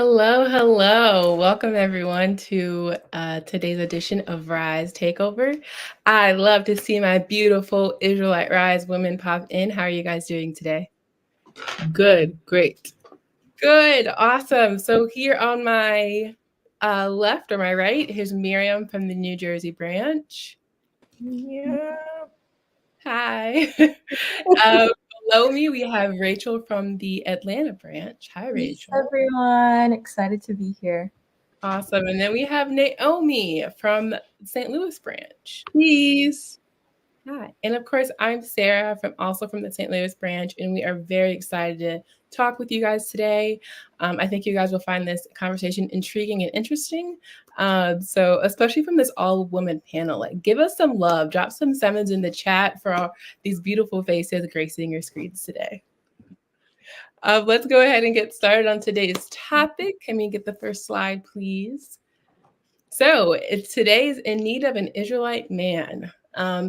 Hello, hello. Welcome everyone to today's edition of Rise Takeover. I love to see my beautiful Israelite Rise women pop in. How are you guys doing today? Good, great. Good, awesome. So here on my left or my right, here's Miriam from the New Jersey branch. Yeah. Hi. uh, Below me, we have Rachel from the Atlanta branch. Hi, Peace, Rachel. everyone. Excited to be here. Awesome. And then we have Naomi from St. Louis branch. Peace. Hi. And of course, I'm Sarah also from the St. Louis branch, and we are very excited to talk with you guys today. I think you guys will find this conversation intriguing and interesting. So especially from this all-woman panel, like give us some love, drop some sevens in the chat for all these beautiful faces gracing your screens today. Let's go ahead and get started on today's topic. Can we get the first slide, please? So today is in need of an Israelite man.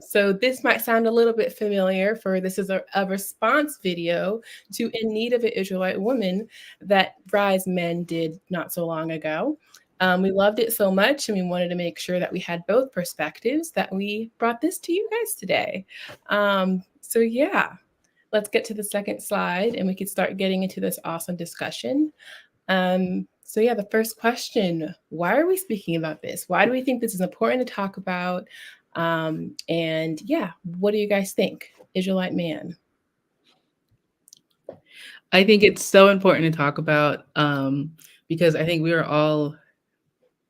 So this might sound a little bit familiar for this is a response video to In Need of an Israelite Woman that Rise Men did not so long ago. We loved it so much and we wanted to make sure that we had both perspectives that we brought this to you guys today. So yeah, let's get to the second slide and we could start getting into this awesome discussion. So yeah, the first question, why are we speaking about this? Why do we think this is important to talk about? And yeah, what do you guys think? Israelite man. I think it's so important to talk about because I think we are all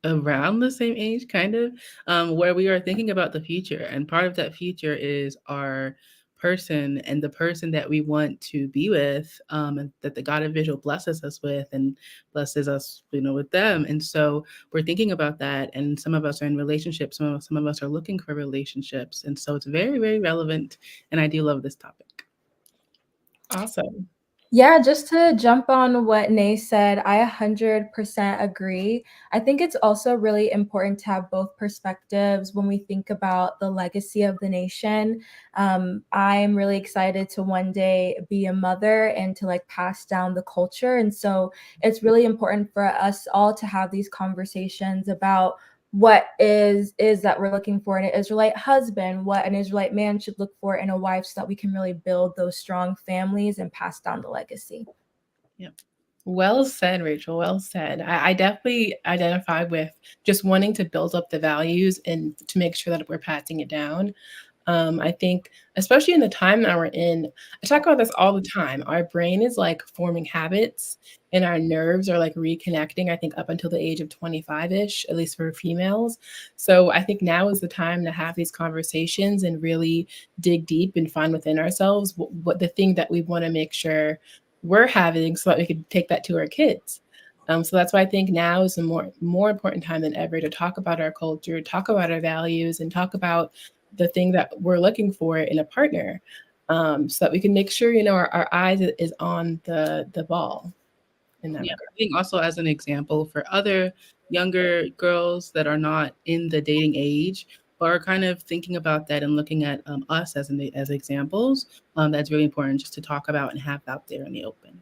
around the same age, kind of, where we are thinking about the future. And part of that future is our person and the person that we want to be with, and that the God of Israel blesses us with and blesses us, with them. And so we're thinking about that. And some of us are in relationships. Some of us are looking for relationships. And so it's very, very relevant. And I do love this topic. Awesome. Yeah, just to jump on what Nay said, I 100% agree. I think it's also really important to have both perspectives when we think about the legacy of the nation. I am really excited to one day be a mother and to pass down the culture. And so it's really important for us all to have these conversations about what is that we're looking for in an Israelite husband, what an Israelite man should look for in a wife, so that we can really build those strong families and pass down the legacy. Yep. Well said, Rachel. Well said. I definitely identify with just wanting to build up the values and to make sure that we're passing it down. I think, especially in the time that we're in, I talk about this all the time. Our brain is forming habits and our nerves are reconnecting, I think, up until the age of 25-ish, at least for females. So I think now is the time to have these conversations and really dig deep and find within ourselves what the thing that we want to make sure we're having so that we can take that to our kids. So that's why I think now is a more important time than ever to talk about our culture, talk about our values, and talk about the thing that we're looking for in a partner, so that we can make sure our eyes is on the ball. In that I think also as an example for other younger girls that are not in the dating age, but are kind of thinking about that and looking at us as examples, that's really important just to talk about and have out there in the open.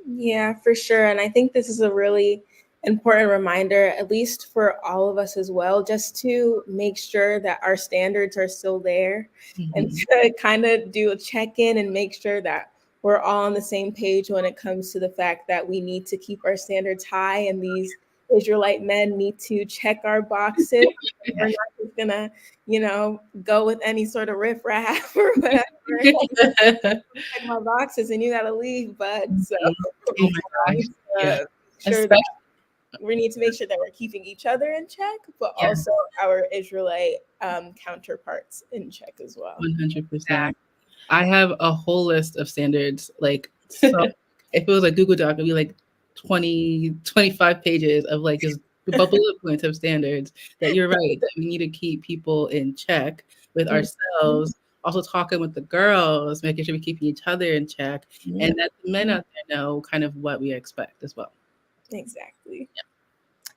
Yeah, for sure. And I think this is a really important reminder, at least for all of us as well, just to make sure that our standards are still there, and to kind of do a check-in and make sure that we're all on the same page when it comes to the fact that we need to keep our standards high, and these Israelite men need to check our boxes. We're not just gonna, go with any sort of riffraff or whatever. Check my boxes and you gotta leave, bud. So Oh my gosh. sure that we need to make sure that we're keeping each other in check, but also our Israelite counterparts in check as well. 100%. I have a whole list of standards. So if it was a Google Doc, it'd be like 20, 25 pages of just bullet points of standards that you're right, that we need to keep people in check with ourselves. Also talking with the girls, making sure we keep each other in check, and that the men out there know kind of what we expect as well. Exactly.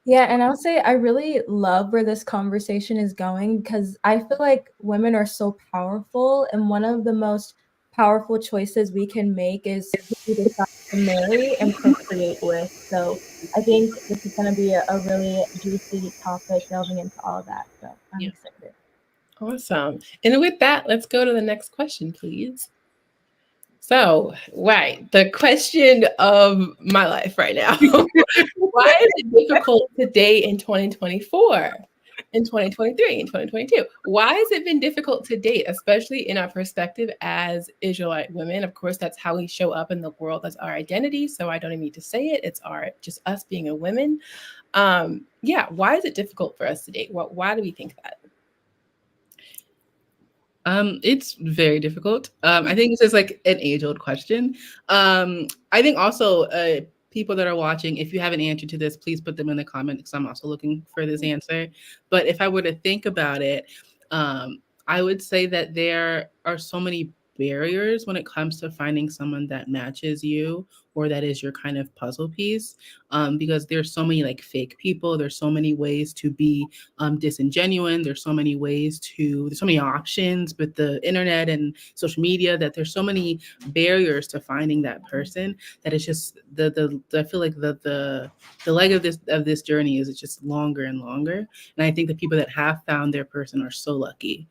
Yeah, and I'll say I really love where this conversation is going, because I feel like women are so powerful, and one of the most powerful choices we can make is who we decide to marry and procreate with. So I think this is going to be a really juicy topic delving into all of that. So I'm excited. Awesome. And with that, let's go to the next question, please. So, right, the question of my life right now. Why is it difficult to date in 2024, in 2023, in 2022? Why has it been difficult to date, especially in our perspective as Israelite women? Of course, that's how we show up in the world as our identity. So I don't even need to say it. It's just us being a woman. Why is it difficult for us to date? Why do we think that? It's very difficult. I think it's just like an age-old question. I think also people that are watching, if you have an answer to this, please put them in the comments because I'm also looking for this answer. But if I were to think about it, I would say that there are so many barriers when it comes to finding someone that matches you or that is your kind of puzzle piece, because there's so many like fake people. There's so many ways to be disingenuous. There's so many options with the internet and social media that there's so many barriers to finding that person that it's just I feel like the leg of this journey is just longer and longer. And I think the people that have found their person are so lucky,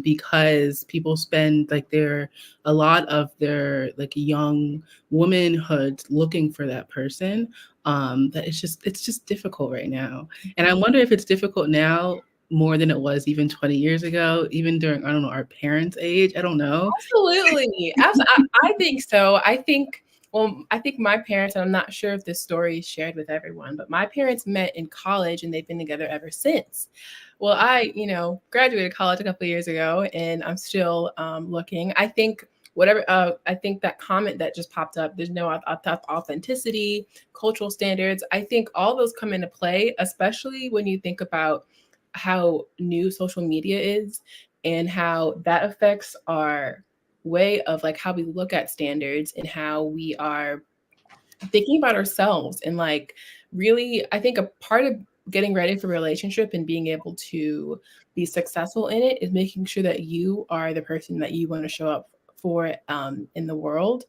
because people spend like a lot of their like young womanhood looking for that person. That it's just difficult right now. And I wonder if it's difficult now more than it was even 20 years ago, even during, I don't know, our parents' age. I don't know. Absolutely. I think so. I think my parents, and I'm not sure if this story is shared with everyone, but my parents met in college and they've been together ever since. Well, I, graduated college a couple of years ago and I'm still looking. I think I think that comment that just popped up, there's no authenticity, cultural standards. I think all those come into play, especially when you think about how new social media is and how that affects our way of like how we look at standards and how we are thinking about ourselves. And like really, I think a part of getting ready for a relationship and being able to be successful in it is making sure that you are the person that you want to show up for in the world,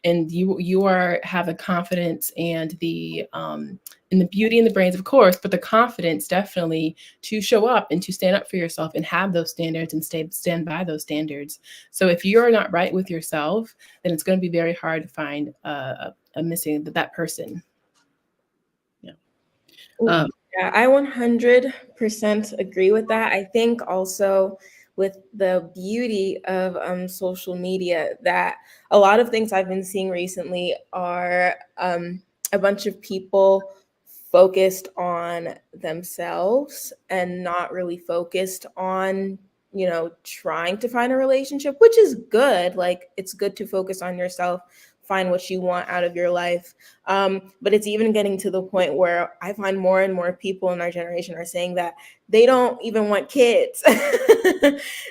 and you have the confidence and the beauty and the brains, of course, but the confidence definitely to show up and to stand up for yourself and have those standards and stand by those standards. So if you're not right with yourself, then it's going to be very hard to find that person. Yeah, I 100% agree with that. I think also with the beauty of social media that a lot of things I've been seeing recently are a bunch of people focused on themselves and not really focused on trying to find a relationship, which is good. Like, it's good to focus on yourself, find what you want out of your life. But it's even getting to the point where I find more and more people in our generation are saying that they don't even want kids.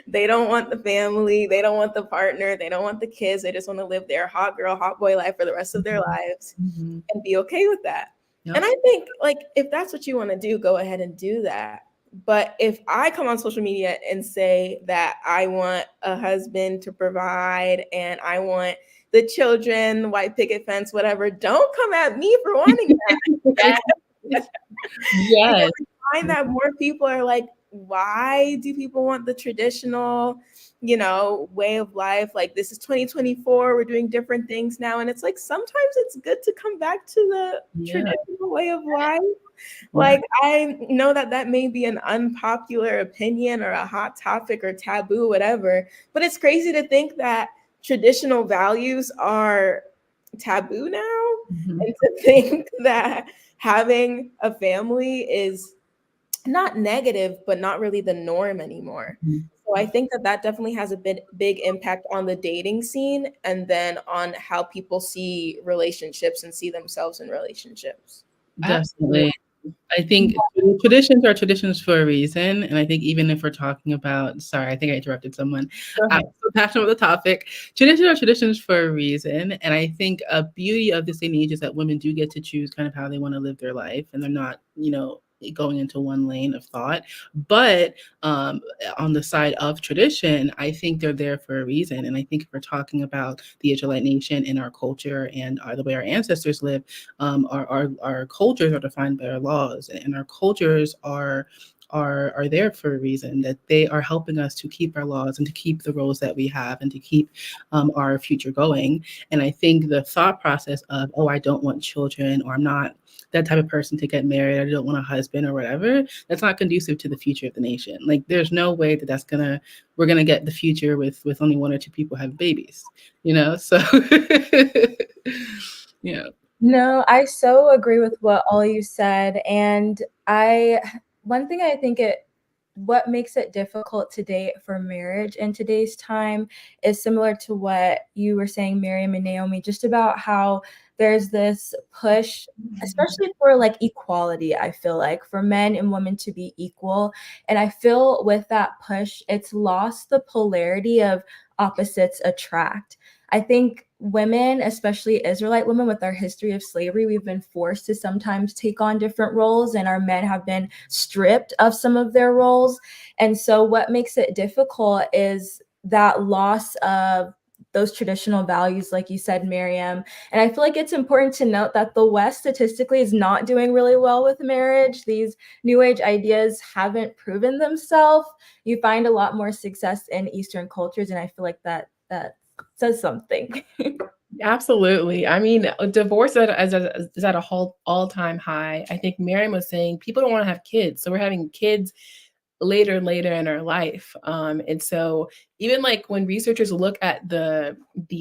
They don't want the family. They don't want the partner. They don't want the kids. They just want to live their hot girl, hot boy life for the rest of their lives and be okay with that. Yep. And I think, like, if that's what you want to do, go ahead and do that. But if I come on social media and say that I want a husband to provide and I want the children, white picket fence, whatever, don't come at me for wanting that. Yes. I find that more people are like, why do people want the traditional, way of life? Like, this is 2024, we're doing different things now. And it's like, sometimes it's good to come back to the traditional way of life. Like, I know that may be an unpopular opinion or a hot topic or taboo, whatever, but it's crazy to think that traditional values are taboo now, and to think that having a family is not negative, but not really the norm anymore. So I think that definitely has a big impact on the dating scene and then on how people see relationships and see themselves in relationships. Definitely. I think traditions are traditions for a reason. And I think even if we're talking about, sorry, I think I interrupted someone. I'm so passionate about the topic. Traditions are traditions for a reason. And I think a beauty of this day and age is that women do get to choose kind of how they want to live their life. And they're not, going into one lane of thought. But on the side of tradition, I think they're there for a reason. And I think if we're talking about the Israelite nation and our culture and the way our ancestors live, our cultures are defined by our laws, and our cultures are there for a reason, that they are helping us to keep our laws and to keep the roles that we have and to keep our future going. And I think the thought process of, oh, I don't want children, or I'm not that type of person to get married, I don't want a husband or whatever, that's not conducive to the future of the nation. Like, there's no way that we're gonna get the future with only one or two people having babies, so yeah. No, I so agree with what all you said. And one thing I think what makes it difficult to date for marriage in today's time is similar to what you were saying, Miriam and Naomi, just about how there's this push, especially for like equality, I feel like, for men and women to be equal. And I feel with that push, it's lost the polarity of opposites attract. I think women, especially Israelite women, with our history of slavery, we've been forced to sometimes take on different roles, and our men have been stripped of some of their roles. And so what makes it difficult is that loss of those traditional values, like you said, Miriam. And I feel like it's important to note that the West statistically is not doing really well with marriage. These New Age ideas haven't proven themselves. You find a lot more success in Eastern cultures, and I feel like that says something. Absolutely. I mean, divorce is at a whole all-time high. I think Miriam was saying people don't want to have kids, so we're having kids later in our life. And so even like when researchers look at the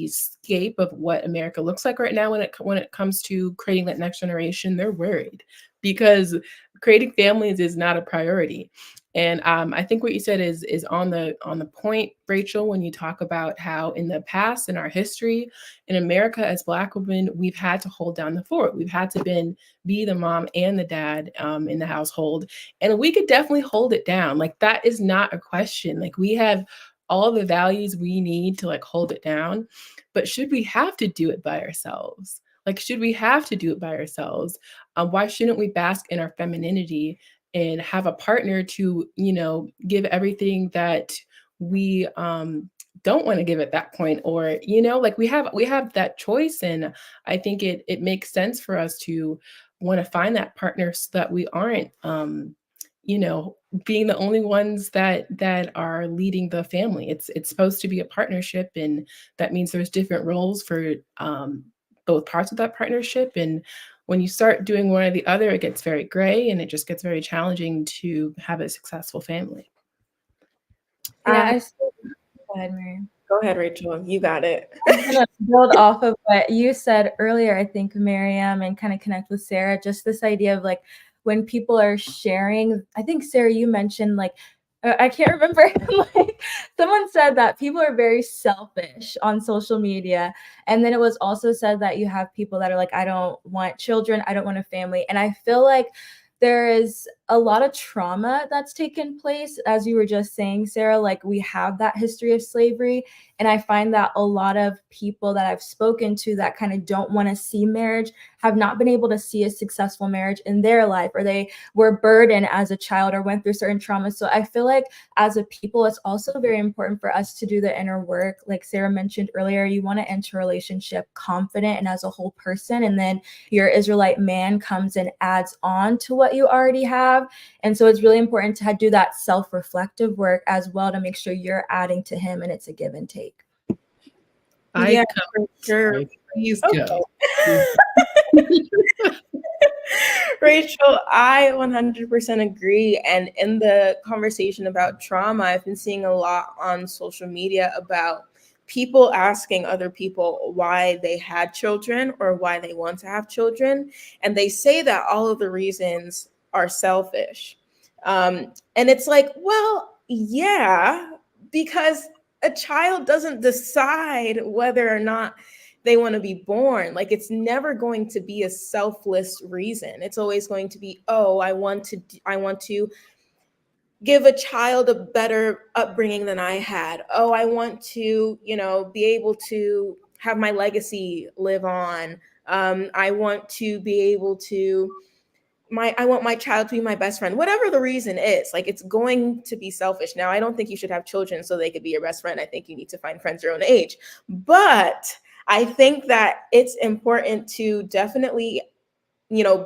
scape of what America looks like right now, when it comes to creating that next generation, they're worried because creating families is not a priority. And I think what you said is on the point, Rachel, when you talk about how in the past, in our history, in America as Black women, we've had to hold down the fort. We've had to be the mom and the dad in the household, and we could definitely hold it down. Like, that is not a question. Like, we have all the values we need to like hold it down, but should we have to do it by ourselves? Like, should we have to do it by ourselves? Why shouldn't we bask in our femininity and have a partner to, give everything that we don't want to give at that point? Or, like, we have that choice. And I think it makes sense for us to want to find that partner so that we aren't being the only ones that are leading the family. It's supposed to be a partnership, and that means there's different roles for both parts of that partnership. And when you start doing one or the other, it gets very gray, and it just gets very challenging to have a successful family. Yeah, go ahead, Miriam. Go ahead, Rachel. You got it. I'm going to build off of what you said earlier, I think, Miriam, and kind of connect with Sarah. Just this idea of like when people are sharing, I think, Sarah, you mentioned like, I can't remember, like someone said that people are very selfish on social media. And then it was also said that you have people that are like, I don't want children, I don't want a family. And I feel like there is a lot of trauma that's taken place, as you were just saying, Sarah. Like, we have that history of slavery. And I find that a lot of people that I've spoken to that kind of don't want to see marriage have not been able to see a successful marriage in their life, or they were burdened as a child or went through certain traumas. So I feel like as a people, it's also very important for us to do the inner work. Like Sarah mentioned earlier, you want to enter a relationship confident and as a whole person. And then your Israelite man comes and adds on to what you already have. And so it's really important to do that self-reflective work as well, to make sure you're adding to him and it's a give and take. Yeah, for sure. Sorry, please Okay. go. Rachel, I 100% agree. And in the conversation about trauma, I've been seeing a lot on social media about people asking other people why they had children or why they want to have children. And they say that all of the reasons are selfish. And it's like, well, yeah, because a child doesn't decide whether or not they want to be born. Like, it's never going to be a selfless reason. It's always going to be, oh, I want to give a child a better upbringing than I had. Oh, I want to, be able to have my legacy live on. I want to be able to I want my child to be my best friend, whatever the reason is. Like, it's going to be selfish. Now, I don't think you should have children so they could be your best friend. I think you need to find friends your own age. But I think that it's important to definitely,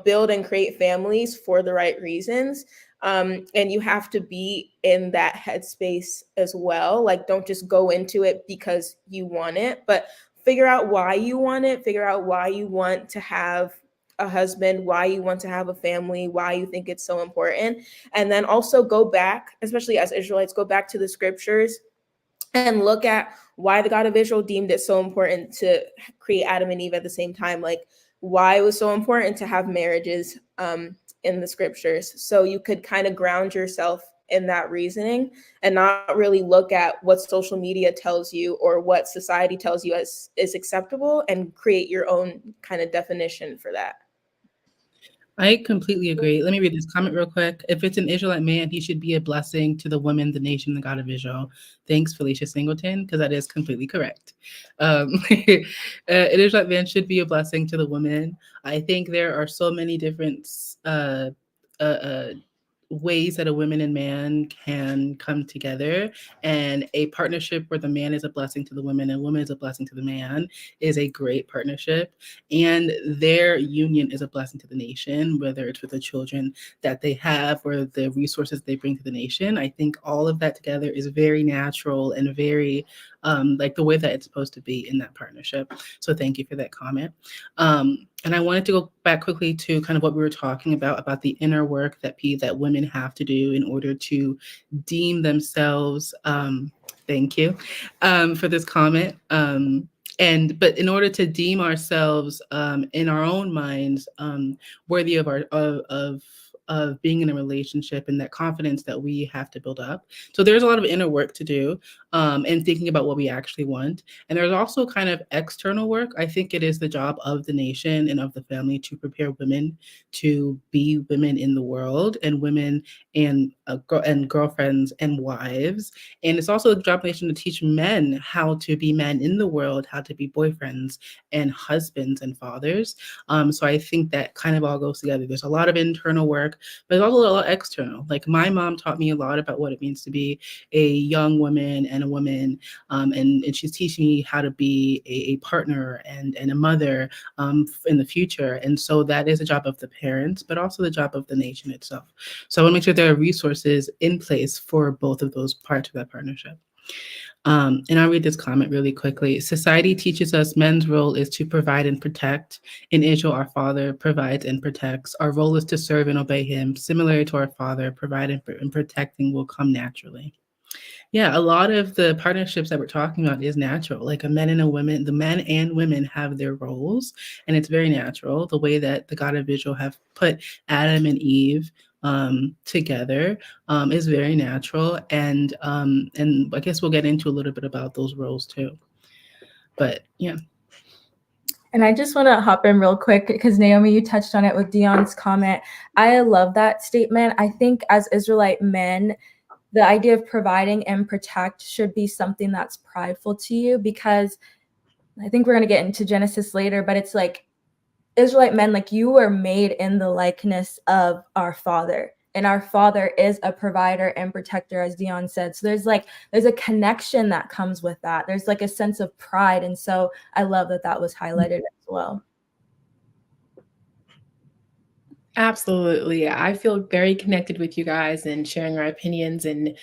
build and create families for the right reasons. And you have to be in that headspace as well. Like, don't just go into it because you want it, but figure out why you want it, figure out why you want to have a husband, why you want to have a family, why you think it's so important. And then also go back, especially as Israelites, go back to the scriptures and look at why the God of Israel deemed it so important to create Adam and Eve at the same time, like why it was so important to have marriages in the scriptures. So you could kind of ground yourself in that reasoning and not really look at what social media tells you or what society tells you as is acceptable, and create your own kind of definition for that. I completely agree. Let me read this comment real quick. If it's an Israelite man, he should be a blessing to the woman, the nation, the God of Israel. Thanks, Felicia Singleton, because that is completely correct. An Israelite man should be a blessing to the woman. I think there are so many different ways that a woman and man can come together, and a partnership where the man is a blessing to the woman and woman is a blessing to the man is a great partnership, and their union is a blessing to the nation, whether it's with the children that they have or the resources they bring to the nation. I think all of that together is very natural and very like the way that it's supposed to be in that partnership. So thank you for that comment. And I wanted to go back quickly to kind of what we were talking about the inner work that women have to do in order to deem themselves, thank you for this comment. But in order to deem ourselves in our own minds worthy of being in a relationship, and that confidence that we have to build up. So there's a lot of inner work to do, and thinking about what we actually want. And there's also kind of external work. I think it is the job of the nation and of the family to prepare women to be women in the world, and women and girlfriends and wives. And it's also the job of the nation to teach men how to be men in the world, how to be boyfriends and husbands and fathers. So I think that kind of all goes together. There's a lot of internal work, but there's also a lot external. Like, my mom taught me a lot about what it means to be a young woman and a woman, and she's teaching me how to be a partner and a mother in the future. And so that is a job of the parents, but also the job of the nation itself. So I want to make sure there are resources in place for both of those parts of that partnership. And I'll read this comment really quickly. Society teaches us men's role is to provide and protect. In Israel, our father provides and protects. Our role is to serve and obey him. Similar to our father, providing and protecting will come naturally. Yeah, a lot of the partnerships that we're talking about is natural. Like, a men and a woman, the men and women have their roles, and it's very natural. The way that the God of Israel have put Adam and Eve together is very natural, and I guess we'll get into a little bit about those roles too. But yeah. And I just want to hop in real quick because, Naomi, you touched on it with Dion's comment. I love that statement. I think as Israelite men, the idea of providing and protect should be something that's prideful to you, because I think we're going to get into Genesis later, but it's like, Israelite men, like, you were made in the likeness of our Father, and our Father is a provider and protector, as Dion said. So there's a connection that comes with that. There's like a sense of pride. And so I love that was highlighted as well. Absolutely. I feel very connected with you guys and sharing our opinions and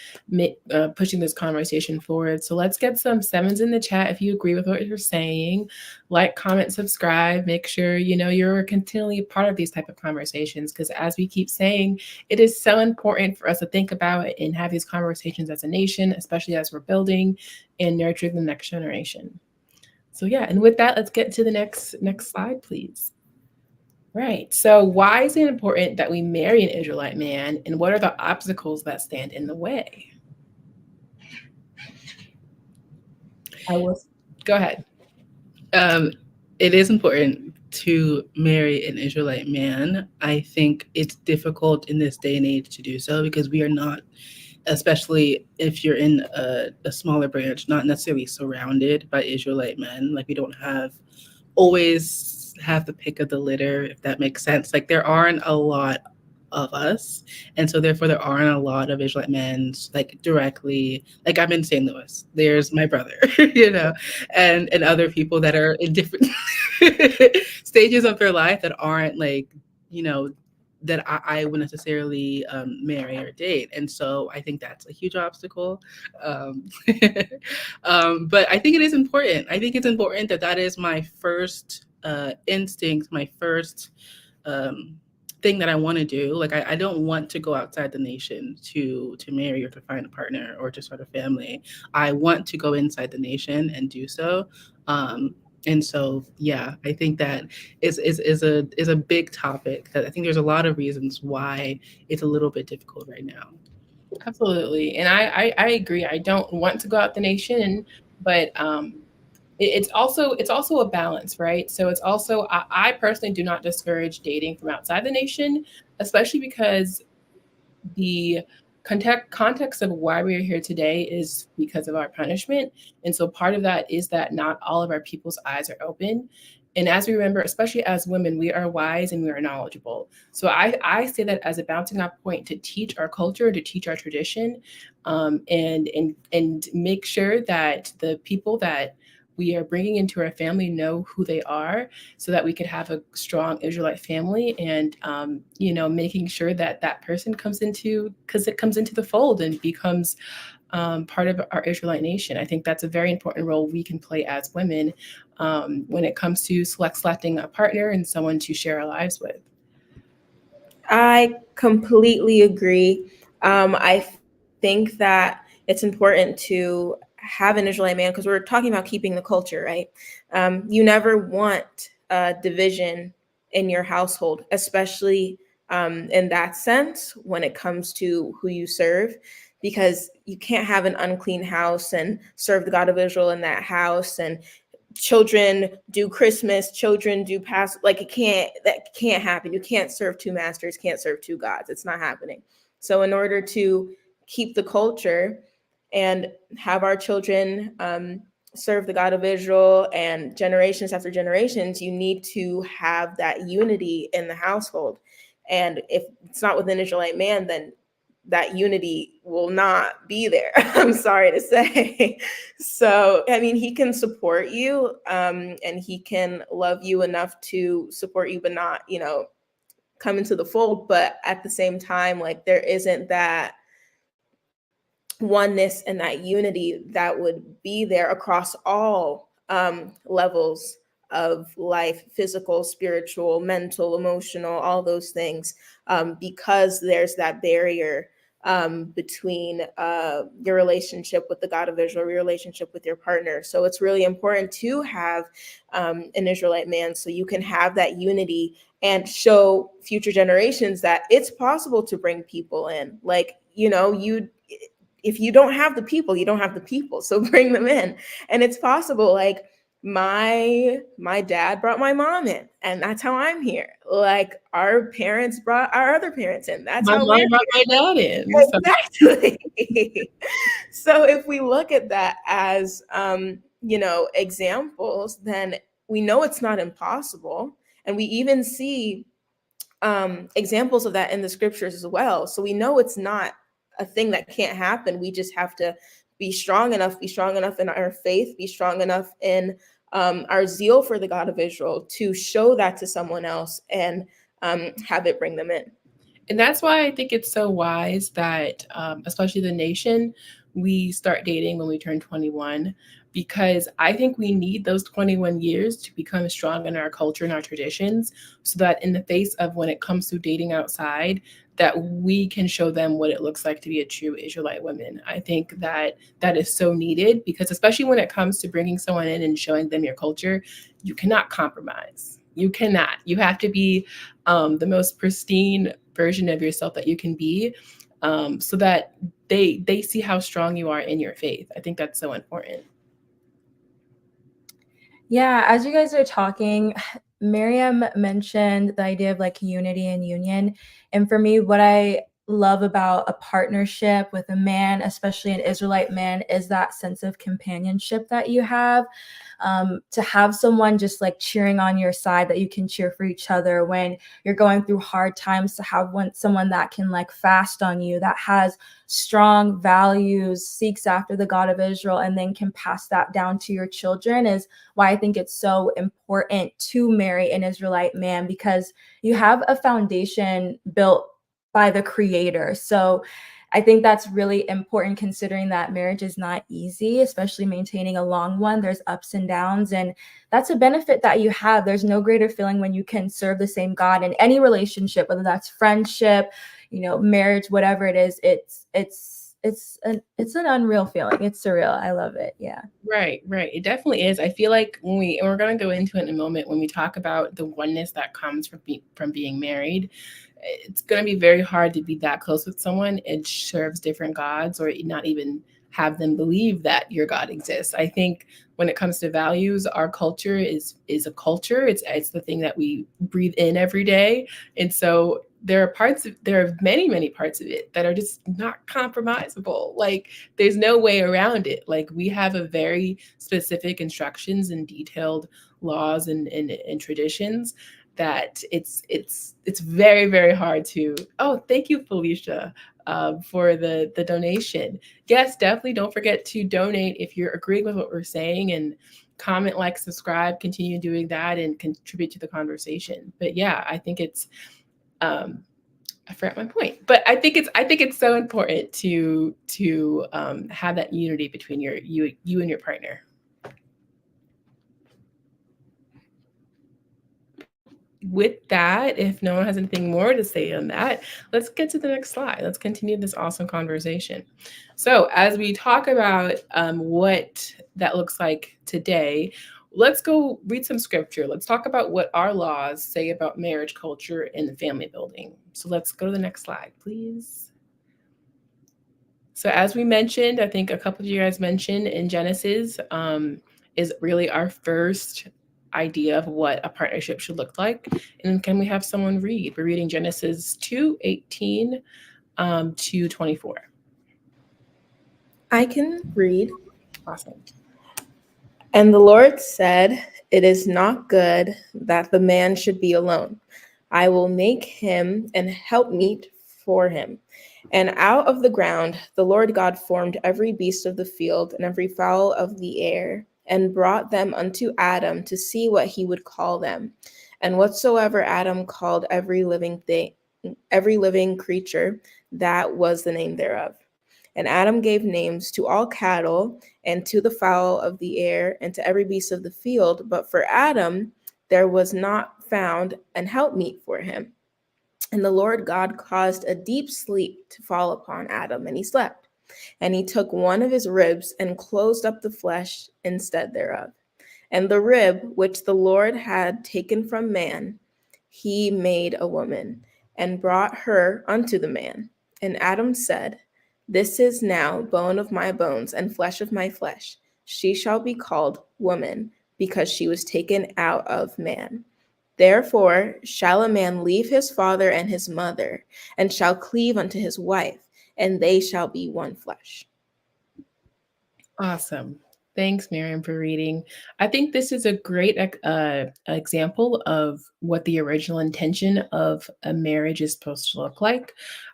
pushing this conversation forward. So let's get some sevens in the chat if you agree with what you're saying. Like, comment, subscribe. Make sure you're continually part of these type of conversations, because as we keep saying, it is so important for us to think about it and have these conversations as a nation, especially as we're building and nurturing the next generation. So yeah, and with that, let's get to the next slide, please. Right. So why is it important that we marry an Israelite man, and what are the obstacles that stand in the way? Go ahead. It is important to marry an Israelite man. I think it's difficult in this day and age to do so, because we are not, especially if you're in a smaller branch, not necessarily surrounded by Israelite men. Like, we don't have always have the pick of the litter, if that makes sense. Like there aren't a lot of us, and so therefore there aren't a lot of Israelite men like directly. Like I'm in St. Louis. There's my brother, and other people that are in different stages of their life that aren't like that I would necessarily marry or date. And so I think that's a huge obstacle. Um, but I think it is important. I think it's important that is my first instinct, my first thing that I want to do. Like I don't want to go outside the nation to marry or to find a partner or to start a family. I want to go inside the nation and do so. And so, yeah, I think that is a big topic that I think there's a lot of reasons why it's a little bit difficult right now. Absolutely. And I agree. I don't want to go out the nation, but it's also a balance, right? So it's also, I personally do not discourage dating from outside the nation, especially because the context of why we are here today is because of our punishment. And so part of that is that not all of our people's eyes are open. And as we remember, especially as women, we are wise and we are knowledgeable. So I say that as a bouncing off point to teach our culture, to teach our tradition, and make sure that the people that we are bringing into our family know who they are, so that we could have a strong Israelite family, and making sure that that person comes into the fold and becomes part of our Israelite nation. I think that's a very important role we can play as women when it comes to selecting a partner and someone to share our lives with. I completely agree. I think that it's important to have an Israelite man, because we're talking about keeping the culture, right? You never want division in your household, especially in that sense when it comes to who you serve, because you can't have an unclean house and serve the God of Israel in that house, and children do Christmas, children do Passover. Like that can't happen. You can't serve two masters, can't serve two gods. It's not happening. So in order to keep the culture and have our children serve the God of Israel and generations after generations, you need to have that unity in the household. And if it's not with an Israelite man, then that unity will not be there. I'm sorry to say. So, I mean, he can support you and he can love you enough to support you, but not, come into the fold. But at the same time, like there isn't that oneness and that unity that would be there across all levels of life, physical, spiritual, mental, emotional, all those things, because there's that barrier between your relationship with the God of Israel, your relationship with your partner. So it's really important to have an Israelite man, so you can have that unity and show future generations that it's possible to bring people in. Like, if you don't have the people, you don't have the people. So bring them in. And it's possible. Like my dad brought my mom in, and that's how I'm here. Like our parents brought our other parents in. That's My how mom we're brought my dad in. Exactly. So if we look at that as examples, then we know it's not impossible. And we even see examples of that in the scriptures as well. So we know it's not a thing that can't happen. We just have to be strong enough in our faith, be strong enough in our zeal for the God of Israel to show that to someone else and have it bring them in. And that's why I think it's so wise that, especially the nation, we start dating when we turn 21, because I think we need those 21 years to become strong in our culture and our traditions, so that in the face of when it comes to dating outside, that we can show them what it looks like to be a true Israelite woman. I think that is so needed, because especially when it comes to bringing someone in and showing them your culture, you cannot compromise. You cannot. You have to be the most pristine version of yourself that you can be, so that they see how strong you are in your faith. I think that's so important. Yeah, as you guys are talking, Miriam mentioned the idea of like unity and union. And for me, what I love about a partnership with a man, especially an Israelite man, is that sense of companionship that you have. To have someone just like cheering on your side, that you can cheer for each other when you're going through hard times, to have someone that can like fast on you, that has strong values, seeks after the God of Israel, and then can pass that down to your children, is why I think it's so important to marry an Israelite man, because you have a foundation built by the Creator. So I think that's really important, considering that marriage is not easy, especially maintaining a long one. There's ups and downs, and that's a benefit that you have. There's no greater feeling when you can serve the same God in any relationship, whether that's friendship, marriage, whatever it is. It's an unreal feeling. It's surreal. I love it. Yeah. Right. It definitely is. I feel like and we're going to go into it in a moment, when we talk about the oneness that comes from being married, it's going to be very hard to be that close with someone and serves different gods, or not even have them believe that your God exists. I think when it comes to values, our culture is a culture. It's the thing that we breathe in every day. And so there are many parts of it that are just not compromisable. Like, there's no way around it. Like, we have a very specific instructions and detailed laws and traditions that it's very, very hard to. Oh, thank you, Felicia, for the donation. Yes, definitely don't forget to donate if you're agreeing with what we're saying, and comment, like, subscribe, continue doing that, and contribute to the conversation. But yeah, I think it's I forgot my point, but I think it's so important to have that unity between you and your partner. With that, if no one has anything more to say on that, let's get to the next slide. Let's continue this awesome conversation. So as we talk about what that looks like today, let's go read some scripture. Let's talk about what our laws say about marriage culture and family building. So let's go to the next slide, please. So as we mentioned, I think a couple of you guys mentioned, in Genesis is really our first idea of what a partnership should look like. And can we have someone read? We're reading Genesis 2:18 to 24. I can read. Awesome. And the Lord said, "It is not good that the man should be alone. I will make him an helpmeet for him." And out of the ground the Lord God formed every beast of the field and every fowl of the air, and brought them unto Adam to see what he would call them. And whatsoever Adam called every living creature, that was the name thereof. And Adam gave names to all cattle, and to the fowl of the air, and to every beast of the field. But for Adam there was not found an helpmeet for him. And the Lord God caused a deep sleep to fall upon Adam, and he slept. And he took one of his ribs and closed up the flesh instead thereof. And the rib which the Lord had taken from man, he made a woman, and brought her unto the man. And Adam said, "This is now bone of my bones and flesh of my flesh. She shall be called woman, because she was taken out of man. Therefore shall a man leave his father and his mother, and shall cleave unto his wife, and they shall be one flesh." Awesome. Thanks, Miriam, for reading. I think this is a great example of what the original intention of a marriage is supposed to look like.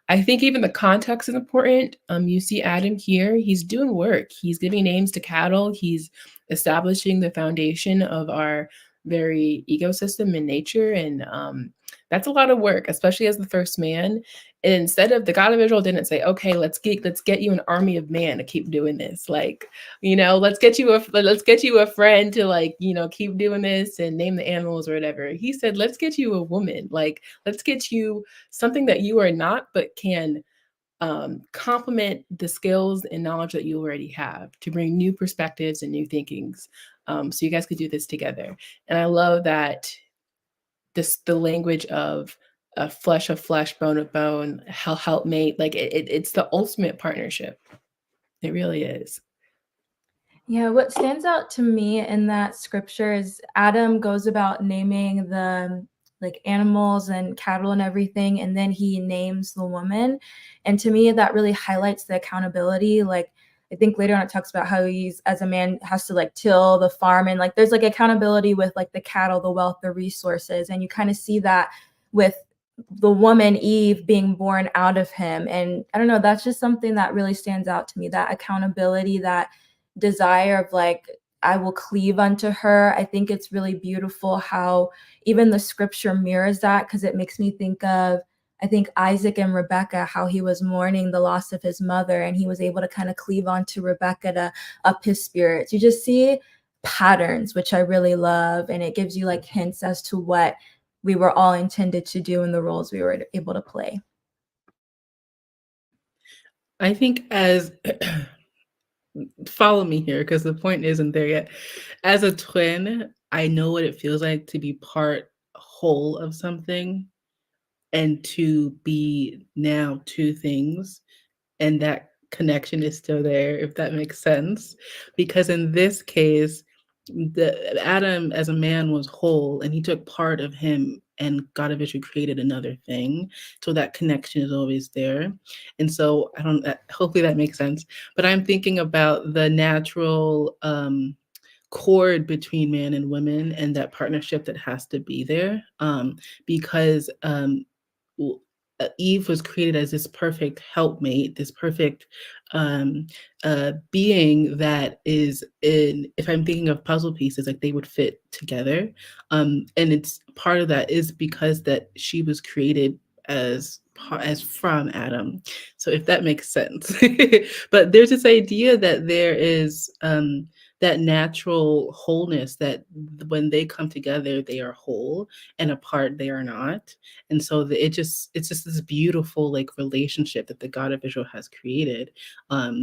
I think even the context is important. You see Adam here, he's doing work. He's giving names to cattle. He's establishing the foundation of our very ecosystem in nature. And that's a lot of work, especially as the first man. And instead of, the God of Israel didn't say, okay, let's get you an army of man to keep doing this. Like, let's get you a friend to, like, keep doing this and name the animals or whatever. He said, let's get you a woman. Like, let's get you something that you are not, but can complement the skills and knowledge that you already have, to bring new perspectives and new thinkings. So you guys could do this together. And I love that the language of flesh of flesh, bone of bone, helpmate, like it's the ultimate partnership. It really is. Yeah, what stands out to me in that scripture is Adam goes about naming the like animals and cattle and everything, and then he names the woman. And to me, that really highlights the accountability. Like, I think later on it talks about how he's, as a man, has to like till the farm, and like there's like accountability with like the cattle, the wealth, the resources. And you kind of see that with the woman Eve being born out of him. And I don't know, that's just something that really stands out to me, that accountability, that desire of like, I will cleave unto her. I think it's really beautiful how even the scripture mirrors that, because it makes me think of, I think, Isaac and Rebecca, how he was mourning the loss of his mother, and he was able to kind of cleave onto Rebecca to up his spirits. You just see patterns, which I really love, and it gives you like hints as to what we were all intended to do in the roles we were able to play. I think as follow me here because the point isn't there yet. As a twin, I know what it feels like to be part whole of something and to be now two things, and that connection is still there, if that makes sense. Because in this case, the Adam as a man was whole, and he took part of him, and God eventually created another thing. So that connection is always there. And so I don't, hopefully that makes sense. But I'm thinking about the natural chord between man and women and that partnership that has to be there, because Eve was created as this perfect helpmate, this perfect being that is in, if I'm thinking of puzzle pieces, like they would fit together. And it's part of that is because that she was created as from Adam. So if that makes sense. But there's this idea that there is that natural wholeness, that when they come together, they are whole, and apart, they are not. And so it's just this beautiful like relationship that the God of Israel has created,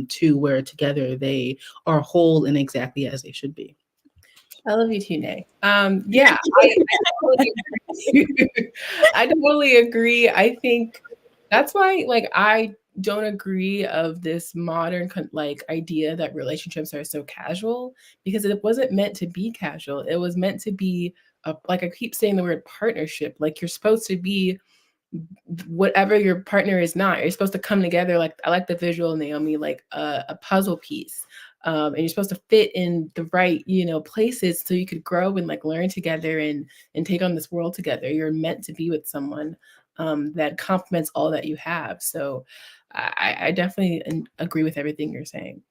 to where together they are whole and exactly as they should be. I love you too, Nay. Yeah, I totally agree. I totally agree. I think that's why, like, I don't agree of this modern like idea that relationships are so casual, because it wasn't meant to be casual. It was meant to be like I keep saying the word partnership. Like, you're supposed to be whatever your partner is not. You're supposed to come together. Like, I like the visual, Naomi, like a puzzle piece. And you're supposed to fit in the right, places so you could grow and like learn together and take on this world together. You're meant to be with someone that complements all that you have. So I definitely agree with everything you're saying.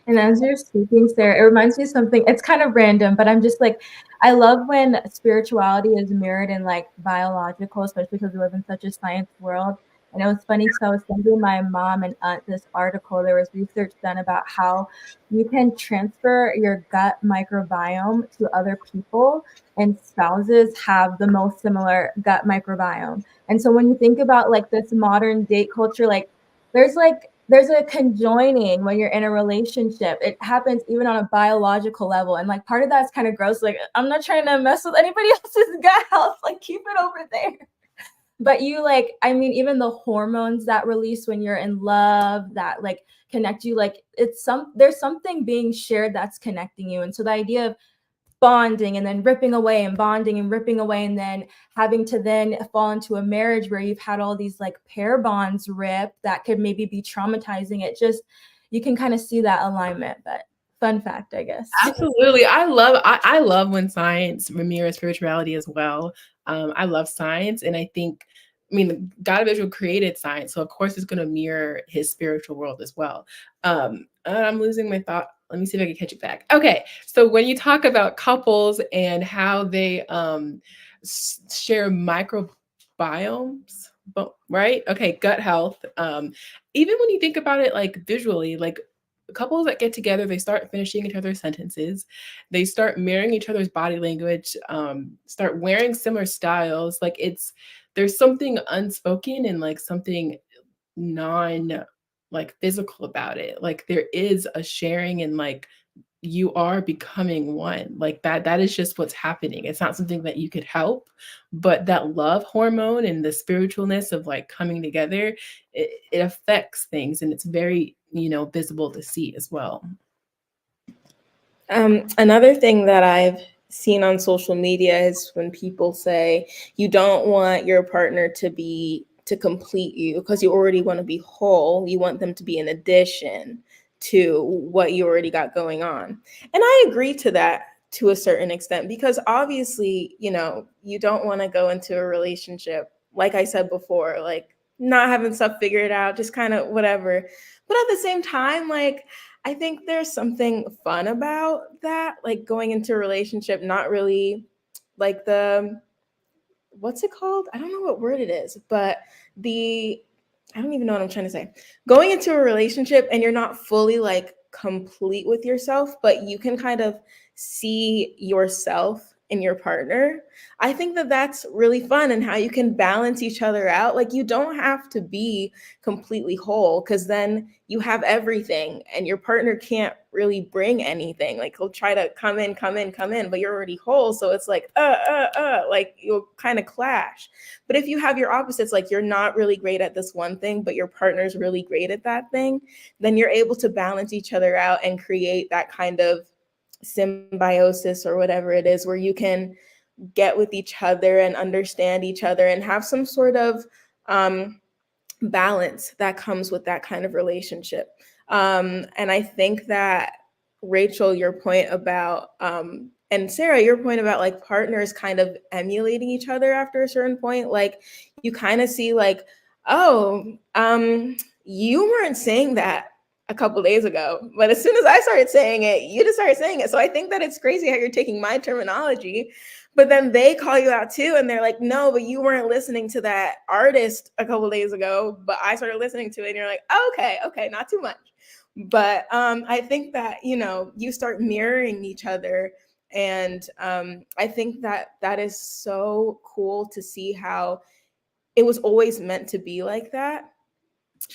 And as you're speaking, Sarah, it reminds me of something. It's kind of random, but I'm just like, I love when spirituality is mirrored in like biological, especially because we live in such a science world. And it was funny because I was sending my mom and aunt this article. There was research done about how you can transfer your gut microbiome to other people, and spouses have the most similar gut microbiome. And so when you think about like this modern date culture, like there's a conjoining when you're in a relationship. It happens even on a biological level. And like part of that's kind of gross. Like, I'm not trying to mess with anybody else's gut health. Like, keep it over there. But you like, I mean, even the hormones that release when you're in love that like connect you, like there's something being shared that's connecting you. And so the idea of bonding and then ripping away and bonding and ripping away, and then having to then fall into a marriage where you've had all these like pair bonds rip that could maybe be traumatizing. It just, you can kind of see that alignment. But fun fact, I guess. Absolutely. I love when science mirrors spirituality as well. I love science, and I think, the God of Israel created science, so of course it's going to mirror his spiritual world as well. I'm losing my thought. Let me see if I can catch it back. Okay, so when you talk about couples and how they share microbiomes, right? Okay, gut health. Even when you think about it like visually, like couples that get together, they start finishing each other's sentences, they start mirroring each other's body language, start wearing similar styles. Like, there's something unspoken and like something non like physical about it. Like, there is a sharing, and like you are becoming one. Like that is just what's happening. It's not something that you could help, but that love hormone and the spiritualness of like coming together, it affects things, and it's very, visible to see as well. Another thing that I've seen on social media is when people say you don't want your partner to complete you because you already want to be whole. You want them to be an addition to what you already got going on. And I agree to that to a certain extent, because obviously, you don't want to go into a relationship, like I said before, like not having stuff figured out, just kind of whatever. But at the same time, like, I think there's something fun about that, like going into a relationship, not really like what's it called? I don't know what word it is, but I don't even know what I'm trying to say. Going into a relationship and you're not fully like complete with yourself, but you can kind of see yourself in your partner. I think that that's really fun, and how you can balance each other out. Like, you don't have to be completely whole, because then you have everything and your partner can't really bring anything. Like, he'll try to come in, but you're already whole. So it's like, like you'll kind of clash. But if you have your opposites, like you're not really great at this one thing, but your partner's really great at that thing, then you're able to balance each other out and create that kind of symbiosis or whatever it is, where you can get with each other and understand each other and have some sort of balance that comes with that kind of relationship. And I think that, Rachel, your point about and Sarah, your point about like partners kind of emulating each other after a certain point, like you kind of see like, oh, you weren't saying that a couple days ago, but as soon as I started saying it, you just started saying it. So I think that it's crazy how you're taking my terminology, but then they call you out too, and they're like, no, but you weren't listening to that artist a couple days ago, but I started listening to it, and you're like, okay, not too much. But I think that, you start mirroring each other. And I think that that is so cool to see how it was always meant to be like that.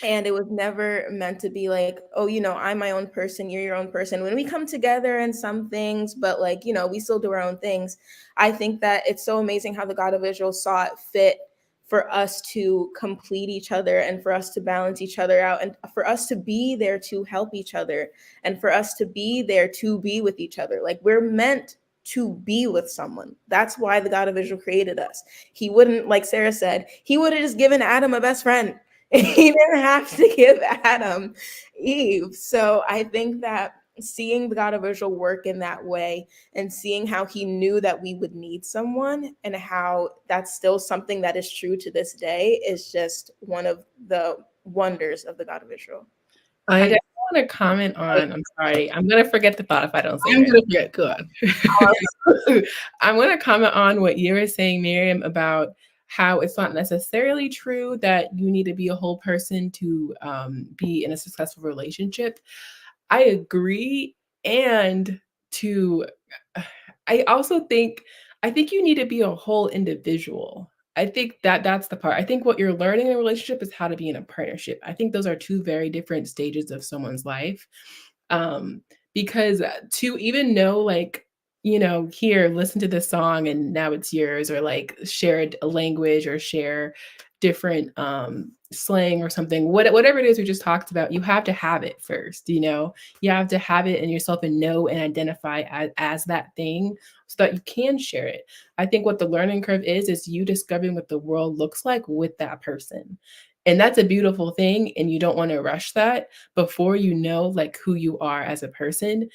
And it was never meant to be like, oh, I'm my own person, you're your own person. When we come together in some things, but like, we still do our own things. I think that it's so amazing how the God of Israel saw it fit for us to complete each other, and for us to balance each other out, and for us to be there to help each other, and for us to be there to be with each other. Like, we're meant to be with someone. That's why the God of Israel created us. He wouldn't, like Sarah said, he would have just given Adam a best friend. He didn't have to give Adam Eve. So I think that seeing the God of Israel work in that way, and seeing how he knew that we would need someone, and how that's still something that is true to this day, is just one of the wonders of the God of Israel. I definitely want to comment on, I'm sorry, I'm going to forget the thought if I don't say it. I'm going to forget, go on. I'm going to comment on what you were saying, Miriam, about how it's not necessarily true that you need to be a whole person to be in a successful relationship. I agree. And I also think you need to be a whole individual. I think that that's the part. I think what you're learning in a relationship is how to be in a partnership. I think those are two very different stages of someone's life. Because to even know, like, here, listen to this song and now it's yours, or like share a language, or share different slang or something, whatever it is we just talked about, you have to have it first. You have to have it in yourself and know and identify as that thing, so that you can share it. I think what the learning curve is you discovering what the world looks like with that person. And that's a beautiful thing, and you don't want to rush that before you know like who you are as a person.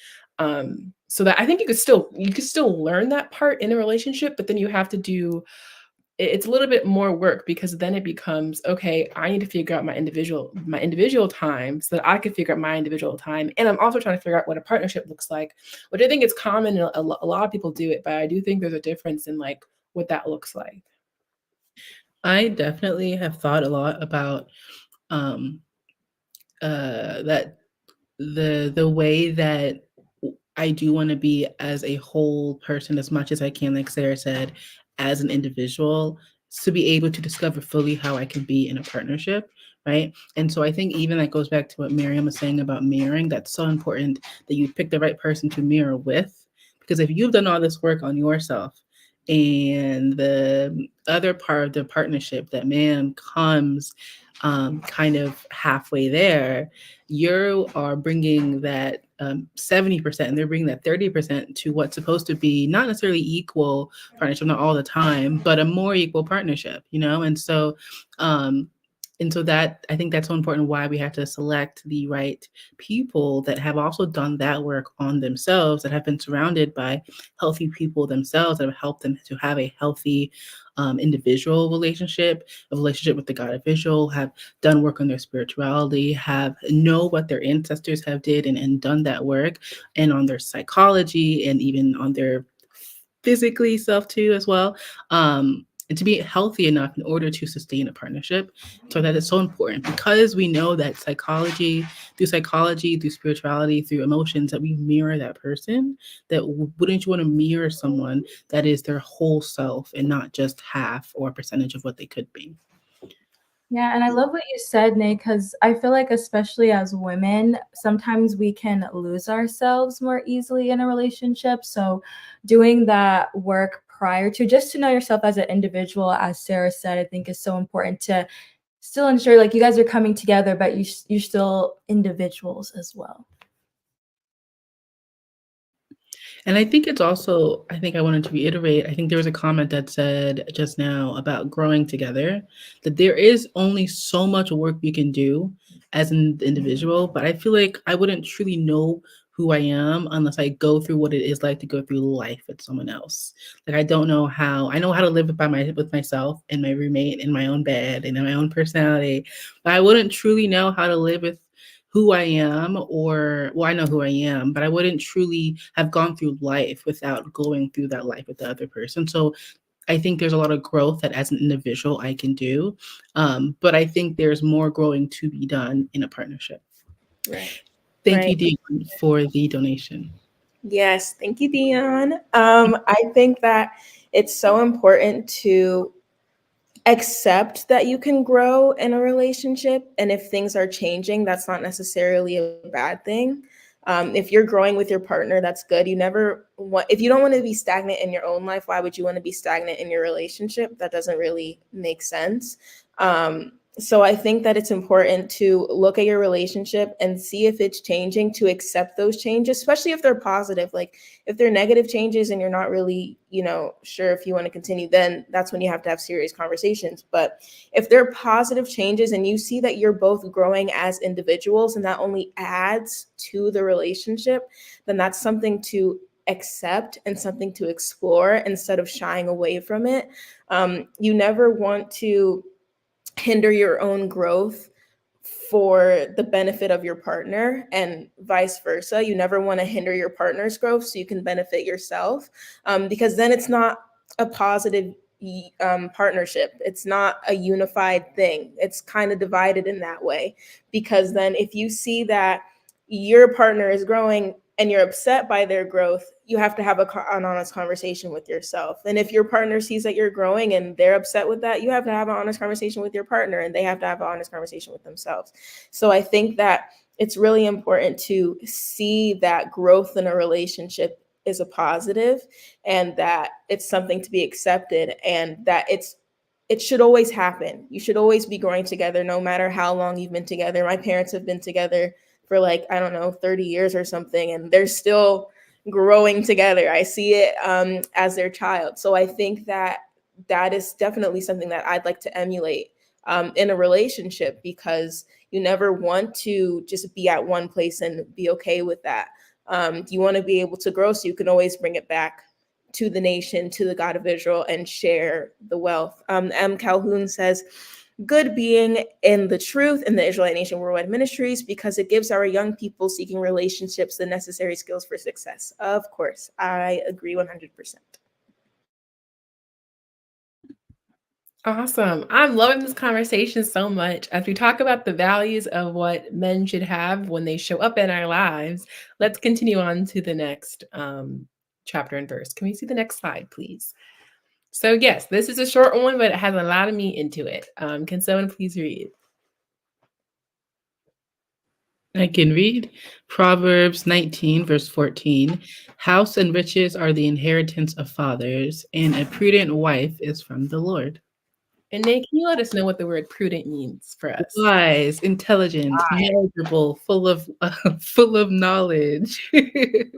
So that I think you could still learn that part in a relationship, but then you have to do it's a little bit more work, because then it becomes, okay, I need to figure out my individual time, so that I can figure out my individual time. And I'm also trying to figure out what a partnership looks like, which I think is common, and a lot of people do it, but I do think there's a difference in like what that looks like. I definitely have thought a lot about that the way that I do want to be as a whole person as much as I can, like Sarah said, as an individual, to be able to discover fully how I can be in a partnership, right? And so I think even that goes back to what Miriam was saying about mirroring. That's so important that you pick the right person to mirror with, because if you've done all this work on yourself, and the other part of the partnership, that man comes kind of halfway there, you are bringing that 70% and they're bringing that 30% to what's supposed to be not necessarily equal partnership, not all the time, but a more equal partnership, and so that I think that's so important, why we have to select the right people that have also done that work on themselves, that have been surrounded by healthy people themselves, that have helped them to have a healthy individual relationship, a relationship with the God of Israel, have done work on their spirituality, have know what their ancestors have did and done that work, and on their psychology and even on their physically self too as well. And to be healthy enough in order to sustain a partnership. So that is so important, because we know that psychology, through spirituality, through emotions, that we mirror that person. That wouldn't you want to mirror someone that is their whole self and not just half or a percentage of what they could be? Yeah, and I love what you said, Nate, because I feel like especially as women, sometimes we can lose ourselves more easily in a relationship. So doing that work prior to, just to know yourself as an individual, as Sarah said, I think is so important to still ensure like you guys are coming together, but you're still individuals as well. And I think it's also, I think I wanted to reiterate, I think there was a comment that said just now about growing together, that there is only so much work you can do as an individual, but I feel like I wouldn't truly know who I am unless I go through what it is like to go through life with someone else. Like I know how to live with myself and my roommate in my own bed and in my own personality, but I wouldn't truly know how to live with who I am, I know who I am, but I wouldn't truly have gone through life without going through that life with the other person. So I think there's a lot of growth that as an individual I can do. But I think there's more growing to be done in a partnership. Right. Thank you, Dion, for the donation. Yes, thank you, Dion. I think that it's so important to accept that you can grow in a relationship, and if things are changing, that's not necessarily a bad thing. If you're growing with your partner, that's good. If you don't want to be stagnant in your own life, why would you want to be stagnant in your relationship? That doesn't really make sense. So I think that it's important to look at your relationship and see if it's changing, to accept those changes, especially if they're positive. Like if they're negative changes and you're not really, sure if you want to continue, then that's when you have to have serious conversations. But if they're positive changes and you see that you're both growing as individuals and that only adds to the relationship, then that's something to accept and something to explore instead of shying away from it. You never want to hinder your own growth for the benefit of your partner, and vice versa. You never want to hinder your partner's growth so you can benefit yourself, because then it's not a positive partnership. It's not a unified thing. It's kind of divided in that way, because then if you see that your partner is growing and you're upset by their growth, you have to have an honest conversation with yourself. And if your partner sees that you're growing and they're upset with that, you have to have an honest conversation with your partner, and they have to have an honest conversation with themselves. So I think that it's really important to see that growth in a relationship is a positive, and that it's something to be accepted, and that it should always happen. You should always be growing together, no matter how long you've been together. My parents have been together for 30 years or something, and they're still growing together. I see it as their child. So I think that is definitely something that I'd like to emulate in a relationship, because you never want to just be at one place and be okay with that. You want to be able to grow so you can always bring it back to the nation, to the God of Israel, and share the wealth. M. Calhoun says, good being in the truth in the Israelite Nation Worldwide Ministries, because it gives our young people seeking relationships the necessary skills for success. Of course, I agree 100%. Awesome. I'm loving this conversation so much. As we talk about the values of what men should have when they show up in our lives, let's continue on to the next chapter and verse. Can we see the next slide, please? So yes, this is a short one, but it has a lot of meat into it. Can someone please read? I can read Proverbs 19, verse 14. House and riches are the inheritance of fathers, and a prudent wife is from the Lord. And Nate, can you let us know what the word prudent means for us? Wise, intelligent, knowledgeable, full of full of knowledge. So many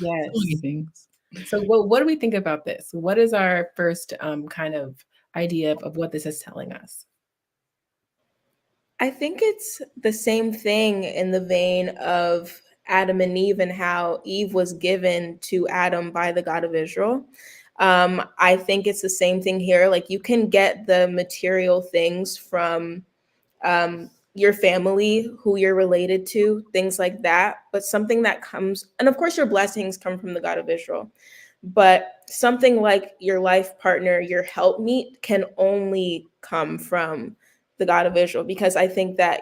Yes. things. So what do we think about this? What is our first kind of idea of what this is telling us? I think it's the same thing in the vein of Adam and Eve and how Eve was given to Adam by the God of Israel. I think it's the same thing here. Like you can get the material things from your family, who you're related to, things like that. But something that comes, and of course, your blessings come from the God of Israel. But something like your life partner, your helpmeet, can only come from the God of Israel. Because I think that,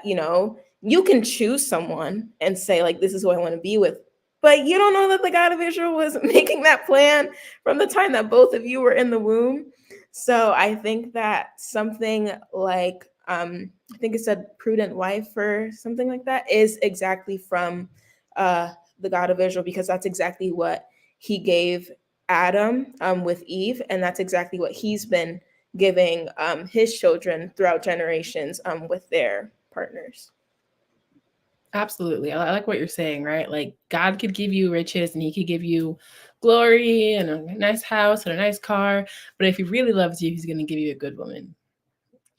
you can choose someone and say, like, this is who I want to be with. But you don't know that the God of Israel was making that plan from the time that both of you were in the womb. So I think that something like, I think it said prudent wife or something like that, is exactly from the God of Israel, because that's exactly what he gave Adam with Eve. And that's exactly what he's been giving his children throughout generations with their partners. Absolutely. I like what you're saying, right? Like God could give you riches and he could give you glory and a nice house and a nice car. But if he really loves you, he's going to give you a good woman.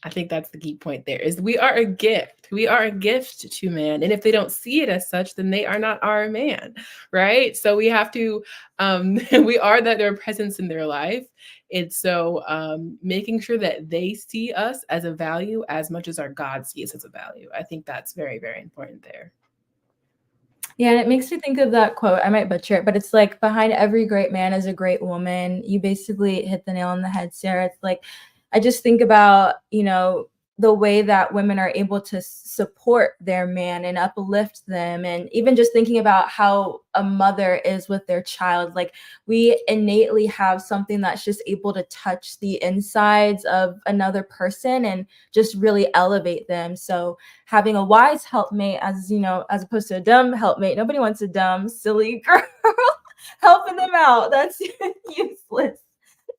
I think that's the key point there is we are a gift. We are a gift to man. And if they don't see it as such, then they are not our man, right? So we have to, we are that their presence in their life. And so making sure that they see us as a value as much as our God sees us as a value. I think that's very, very important there. Yeah, and it makes me think of that quote. I might butcher it, but it's like behind every great man is a great woman. You basically hit the nail on the head, Sarah. It's like I just think about, the way that women are able to support their man and uplift them. And even just thinking about how a mother is with their child, like we innately have something that's just able to touch the insides of another person and just really elevate them. So having a wise helpmate, as opposed to a dumb helpmate, nobody wants a dumb, silly girl helping them out. That's useless.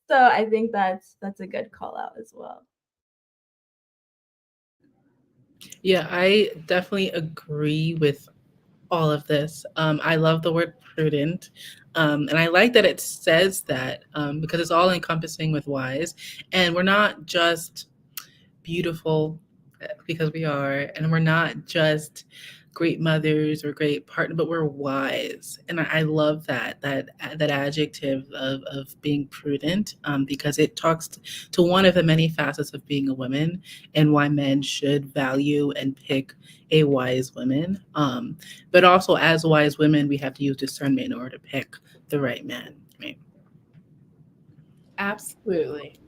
So I think that's a good call out as well. Yeah, I definitely agree with all of this. I love the word prudent. And I like that it says that because it's all encompassing with wise. And we're not just beautiful because we are, and we're not just great mothers or great partner, but we're wise. And I love that adjective of being prudent because it talks to one of the many facets of being a woman and why men should value and pick a wise woman. But also as wise women, we have to use discernment in order to pick the right man. Right? Absolutely.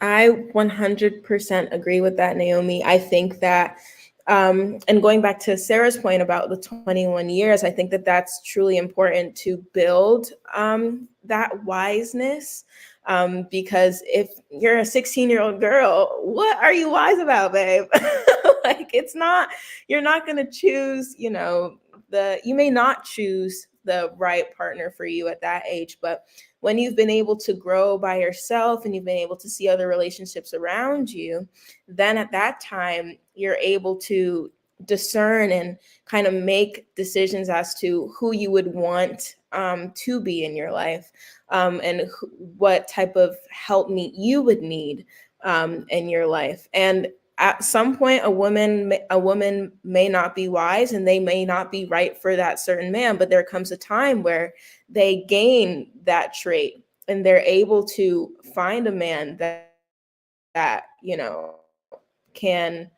I 100% agree with that, Naomi. I think that, and going back to Sarah's point about the 21 years, I think that that's truly important to build that wiseness. Because if you're a 16-year-old girl, what are you wise about, babe? Like, you're not going to choose, you may not choose the right partner for you at that age, but when you've been able to grow by yourself and you've been able to see other relationships around you, then at that time, you're able to discern and kind of make decisions as to who you would want to be in your life, and what type of helpmeet you would need in your life. And at some point, a woman may not be wise and they may not be right for that certain man, but there comes a time where they gain that trait and they're able to find a man that can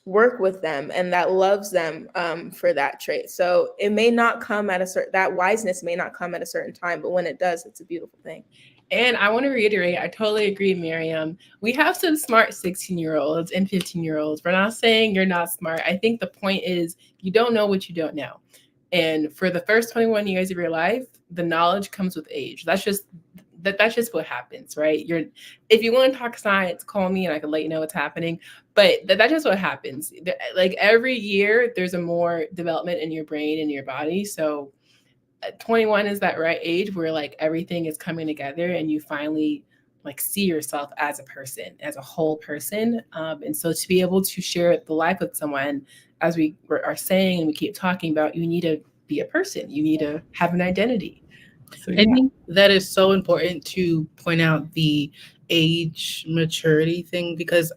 work with them and that loves them for that trait. So it may not come at that wiseness may not come at a certain time, but when it does, it's a beautiful thing. And I want to reiterate, I totally agree, Miriam. We have some smart 16-year-olds and 15-year-olds. We're not saying you're not smart. I think the point is you don't know what you don't know. And for the first 21 years of your life, the knowledge comes with age. That's just what happens, right? If you want to talk science, call me and I can let you know what's happening. But that's just what happens. Like every year, there's a more development in your brain and your body. So 21 is that right age where like everything is coming together and you finally like see yourself as a person, as a whole person. And so to be able to share the life with someone, as we are saying and we keep talking about, you need to be a person, you need to have an identity. So I think that is so important to point out the age maturity thing, because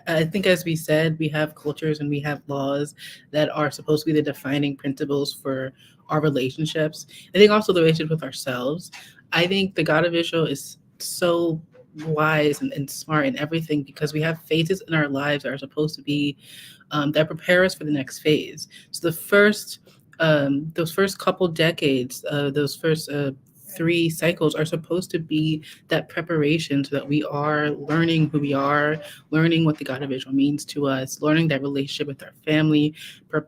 I think, as we said, we have cultures and we have laws that are supposed to be the defining principles for our relationships. I think also the relationship with ourselves. I think the God of Israel is so wise and smart in everything, because we have phases in our lives that are supposed to be that prepare us for the next phase. So those first couple decades, those first 3 cycles are supposed to be that preparation, so that we are learning who we are, learning what the God of Israel means to us, learning that relationship with our family,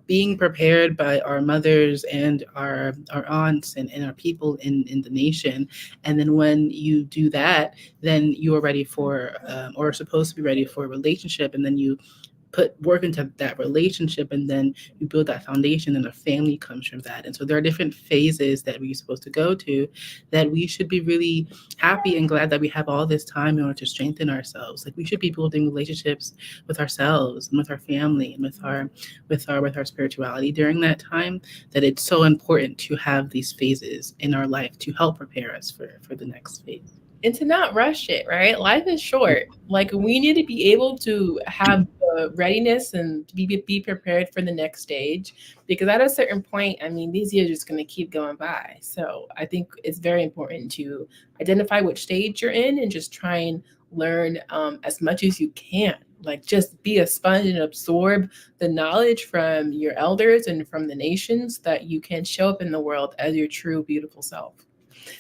being prepared by our mothers and our aunts and our people in the nation. And then when you do that, then you are ready for, or supposed to be ready for a relationship, and then you put work into that relationship, and then you build that foundation, and a family comes from that. And so there are different phases that we're supposed to go to, that we should be really happy and glad that we have all this time in order to strengthen ourselves. Like, we should be building relationships with ourselves and with our family and with our spirituality during that time, that it's so important to have these phases in our life to help prepare us for the next phase. And to not rush it, right? Life is short. Like, we need to be able to have the readiness and be prepared for the next stage, because at a certain point, I mean, these years are just going to keep going by. So I think it's very important to identify which stage you're in and just try and learn as much as you can. Like, just be a sponge and absorb the knowledge from your elders and from the nations, that you can show up in the world as your true, beautiful self.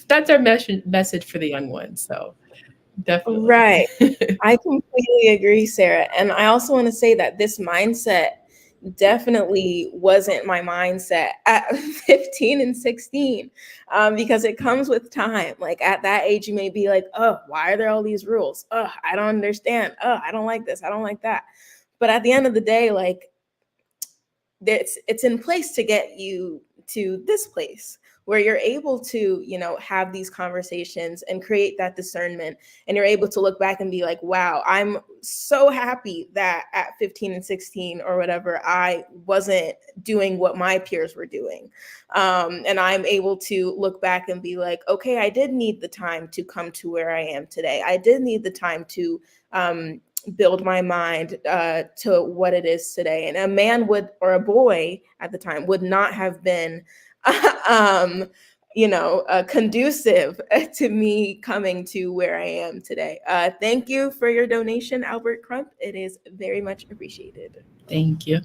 That's our message for the young ones. So definitely. Right. I completely agree, Sarah. And I also want to say that this mindset definitely wasn't my mindset at 15 and 16, because it comes with time. Like, at that age, you may be like, oh, why are there all these rules? Oh, I don't understand. Oh, I don't like this. I don't like that. But at the end of the day, like, it's in place to get you to this place where you're able to, have these conversations and create that discernment. And you're able to look back and be like, wow, I'm so happy that at 15 and 16 or whatever, I wasn't doing what my peers were doing. And I'm able to look back and be like, okay, I did need the time to come to where I am today. I did need the time to build my mind to what it is today. And a man would, or a boy at the time, would not have been conducive to me coming to where I am today. Thank you for your donation, Albert Crump. It is very much appreciated. Thank you.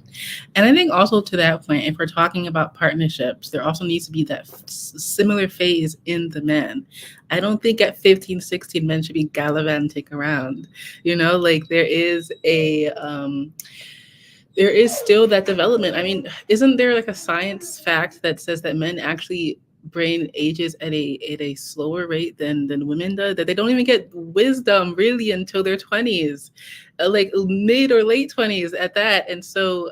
And I think also, to that point, if we're talking about partnerships, there also needs to be that similar phase in the men. I don't think at 15, 16 men should be gallivanting around. Like, there is still that development. I mean, isn't there like a science fact that says that men actually brain ages at a slower rate than women do? That they don't even get wisdom really until their 20s, like mid or late 20s at that. And so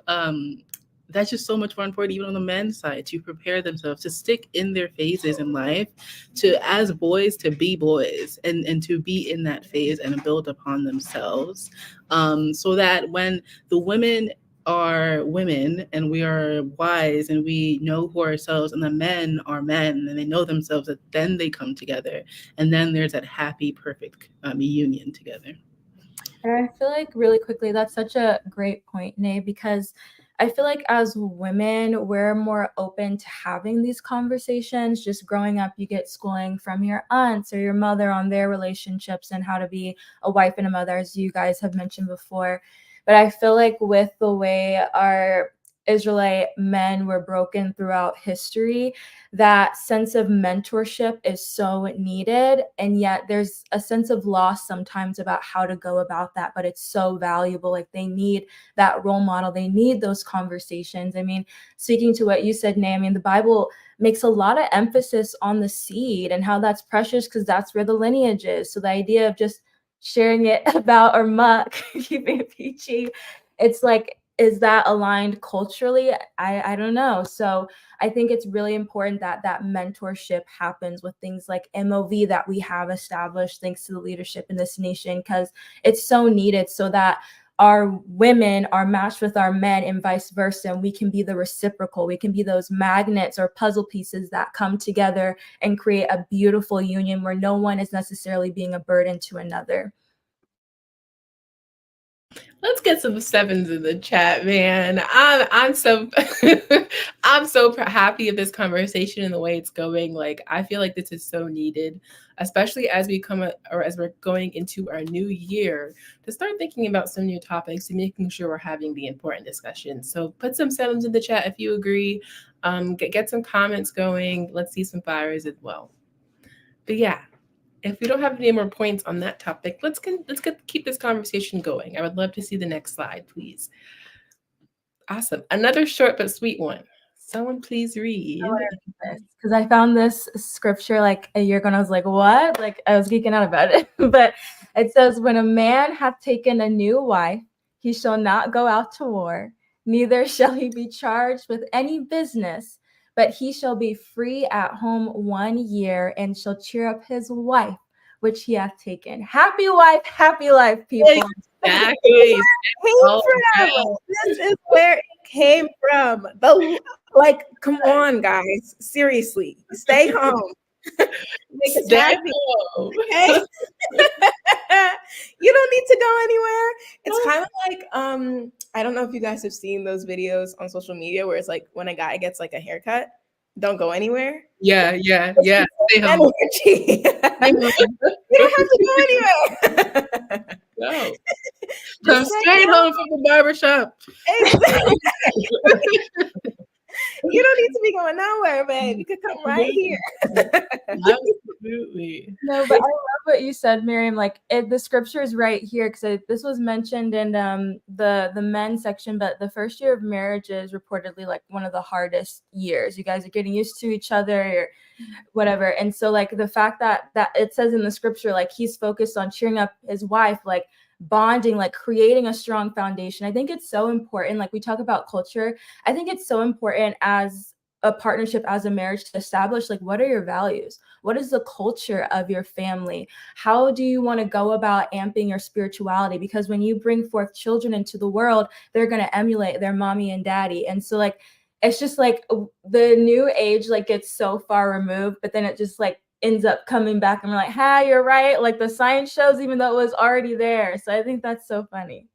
that's just so much more important, even on the men's side, to prepare themselves to stick in their phases in life, to, as boys, to be boys and to be in that phase and build upon themselves, so that when the women are women and we are wise and we know who ourselves, and the men are men and they know themselves, that then they come together, and then there's that happy, perfect union together. And I feel like, really quickly, that's such a great point, Nay, because I feel like as women, we're more open to having these conversations. Just growing up, you get schooling from your aunts or your mother on their relationships and how to be a wife and a mother, as you guys have mentioned before. But I feel like with the way our Israelite men were broken throughout history, that sense of mentorship is so needed. And yet there's a sense of loss sometimes about how to go about that, but it's so valuable. Like, they need that role model. They need those conversations. I mean, speaking to what you said, Nay, I mean, the Bible makes a lot of emphasis on the seed and how that's precious, because that's where the lineage is. So the idea of just sharing it about or muck, keeping it peachy, it's like, is that aligned culturally? I don't know. So I think it's really important that that mentorship happens with things like MOV that we have established thanks to the leadership in this nation, because it's so needed, so that our women are matched with our men and vice versa, and we can be the reciprocal. We can be those magnets or puzzle pieces that come together and create a beautiful union where no one is necessarily being a burden to another. Let's get some sevens in the chat, man. I'm so I'm so happy of this conversation and the way it's going. Like, I feel like this is so needed, especially as we come or as we're going into our new year, to start thinking about some new topics and making sure we're having the important discussions. So put some sevens in the chat if you agree. Get some comments going. Let's see some fires as well. But yeah, if we don't have any more points on that topic, let's keep this conversation going. I would love to see the next slide, please. Awesome. Another short but sweet one. Someone please read. Because I found this scripture like a year ago and I was like, what? Like, I was geeking out about it. But it says, when a man hath taken a new wife, he shall not go out to war, neither shall he be charged with any business, but he shall be free at home 1 year, and shall cheer up his wife, which he hath taken. Happy wife, happy life, people. Exactly. This is where it came from. Like, come on, guys. Seriously, stay home. Stay home. Okay? You don't need to go anywhere. It's kind of like I don't know if you guys have seen those videos on social media where it's like when a guy gets like a haircut, don't go anywhere. Yeah. Stay home. You don't have to go anywhere. No. Come straight home from the barbershop. Exactly. You don't need to be going nowhere, babe. You could come right here. Absolutely. No, but I love what you said, Miriam. Like, the scripture is right here, because this was mentioned in the men's section. But the first year of marriage is reportedly like one of the hardest years. You guys are getting used to each other, or whatever. And so, like, the fact that it says in the scripture, like, he's focused on cheering up his wife, like bonding, like creating a strong foundation. I think it's so important. Like, we talk about culture. I think it's so important as a partnership, as a marriage, to establish, like, what are your values? What is the culture of your family? How do you want to go about amping your spirituality? Because when you bring forth children into the world, they're going to emulate their mommy and daddy. And so, like, it's just like the new age, like, gets so far removed, but then it just like ends up coming back and we're like, ha, you're right. Like, the science shows, even though it was already there. So I think that's so funny.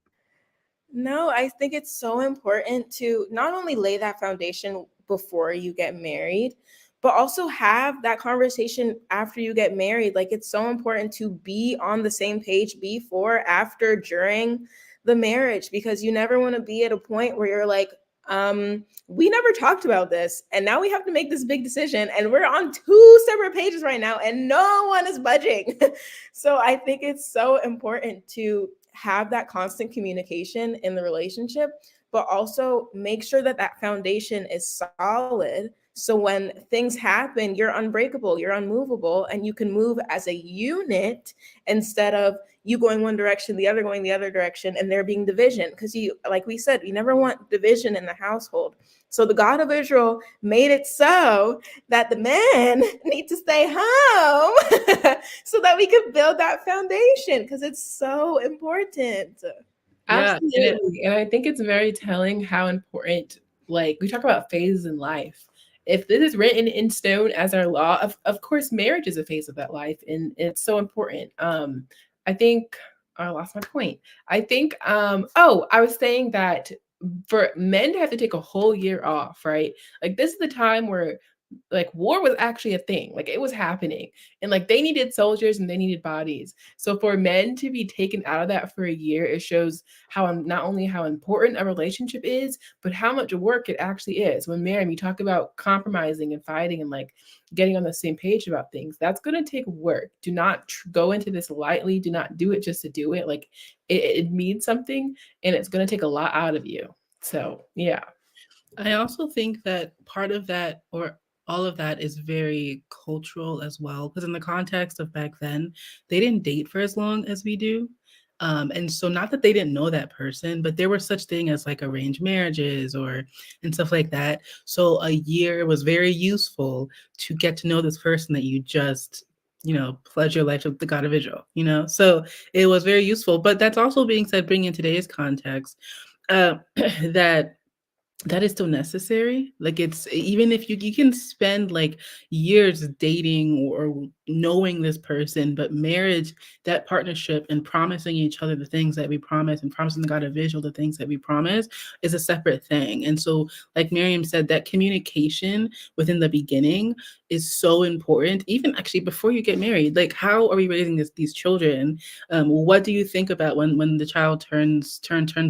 No, I think it's so important to not only lay that foundation before you get married, but also have that conversation after you get married. Like, it's so important to be on the same page before, after, during the marriage, because you never want to be at a point where you're like, we never talked about this, and now we have to make this big decision, and we're on 2 separate pages right now, and no one is budging. So I think it's so important to have that constant communication in the relationship, but also make sure that that foundation is solid. So when things happen, you're unbreakable, you're unmovable, and you can move as a unit instead of you going one direction, the other going the other direction, and there being division. Because you, like we said, you never want division in the household. So the God of Israel made it so that the men need to stay home so that we can build that foundation, because it's so important. Absolutely. And I think it's very telling how important, like, we talk about phases in life. If this is written in stone as our law, of course, marriage is a phase of that life, and it's so important. I think I lost my point. I think, I was saying that for men to have to take a whole year off, right? Like, this is the time where, like, war was actually a thing. Like, it was happening, and like they needed soldiers and they needed bodies. So for men to be taken out of that for a year, it shows how, not only how important a relationship is, but how much work it actually is. When married, we talk about compromising and fighting and like getting on the same page about things. That's going to take work. Do not go into this lightly. Do not do it just to do it. Like, it means something, and it's going to take a lot out of you. So yeah. I also think that part of that, or all of that, is very cultural as well, because in the context of back then, they didn't date for as long as we do. And so not that they didn't know that person, but there were such thing as like arranged marriages and stuff like that. So a year was very useful to get to know this person that you just, pledge your life to the God of Israel, So it was very useful. But that's also being said, bringing in today's context, that is still necessary. Like, it's, even if you can spend like years dating or knowing this person, but marriage, that partnership and promising each other the things that we promise and promising the God of Israel the things that we promise is a separate thing. And so, like Miriam said, that communication within the beginning is so important. Even actually before you get married, like, how are we raising these children? What do you think about when the child turns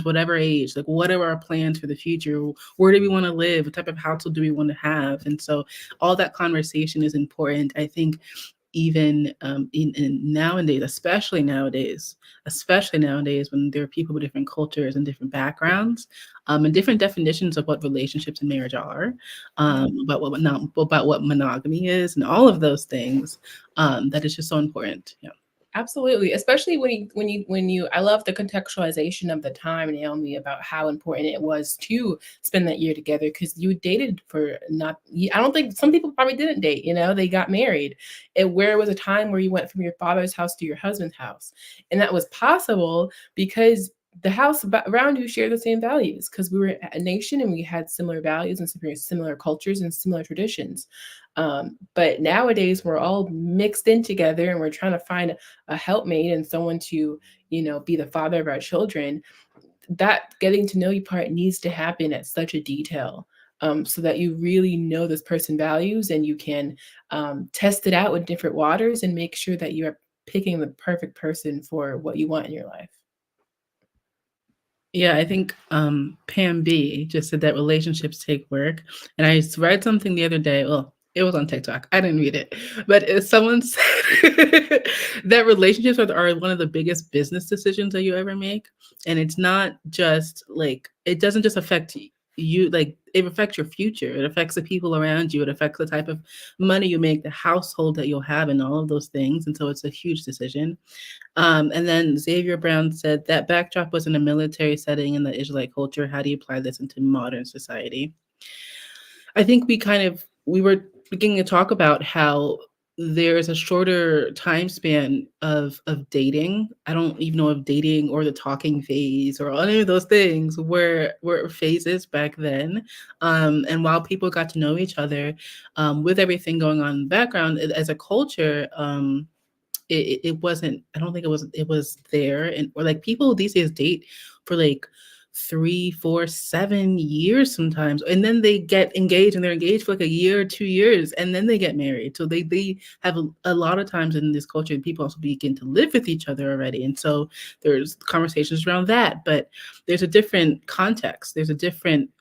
whatever age? Like, what are our plans for the future? Where do we want to live? What type of household do we want to have? And so all that conversation is important. I think even in nowadays, especially nowadays, when there are people with different cultures and different backgrounds, and different definitions of what relationships and marriage are, about what monogamy is, and all of those things, that is just so important. Yeah. Absolutely, especially when you I love the contextualization of the time, Naomi, about how important it was to spend that year together, because you dated for not. I don't think some people probably didn't date. They got married, and where it was a time where you went from your father's house to your husband's house, and that was possible because the house around you shared the same values, because we were a nation and we had similar values and similar cultures and similar traditions. But nowadays we're all mixed in together and we're trying to find a helpmate and someone to, be the father of our children. That getting to know you part needs to happen at such a detail, so that you really know this person values and you can test it out with different waters and make sure that you are picking the perfect person for what you want in your life. Yeah, I think Pam B just said that relationships take work. And I read something the other day. Well, it was on TikTok. I didn't read it. But someone said that relationships are one of the biggest business decisions that you ever make. And it's not just like, it doesn't just affect you, like it affects your future. It affects the people around you. It affects the type of money you make, the household that you'll have, and all of those things. And so it's a huge decision. And then Xavier Brown said that backdrop was in a military setting in the Israelite culture. How do you apply this into modern society? I think we were beginning to talk about how there's a shorter time span of dating. I don't even know if dating or the talking phase or any of those things were phases back then. And while people got to know each other, with everything going on in the background, as a culture, it wasn't, I don't think it was there. And or like people these days date for like 3, 4, 7 years sometimes, and then they get engaged, and they're engaged for like a year or 2 years, and then they get married. So they have a lot of times in this culture, people also begin to live with each other already. And so there's conversations around that, but there's a different context, there's a different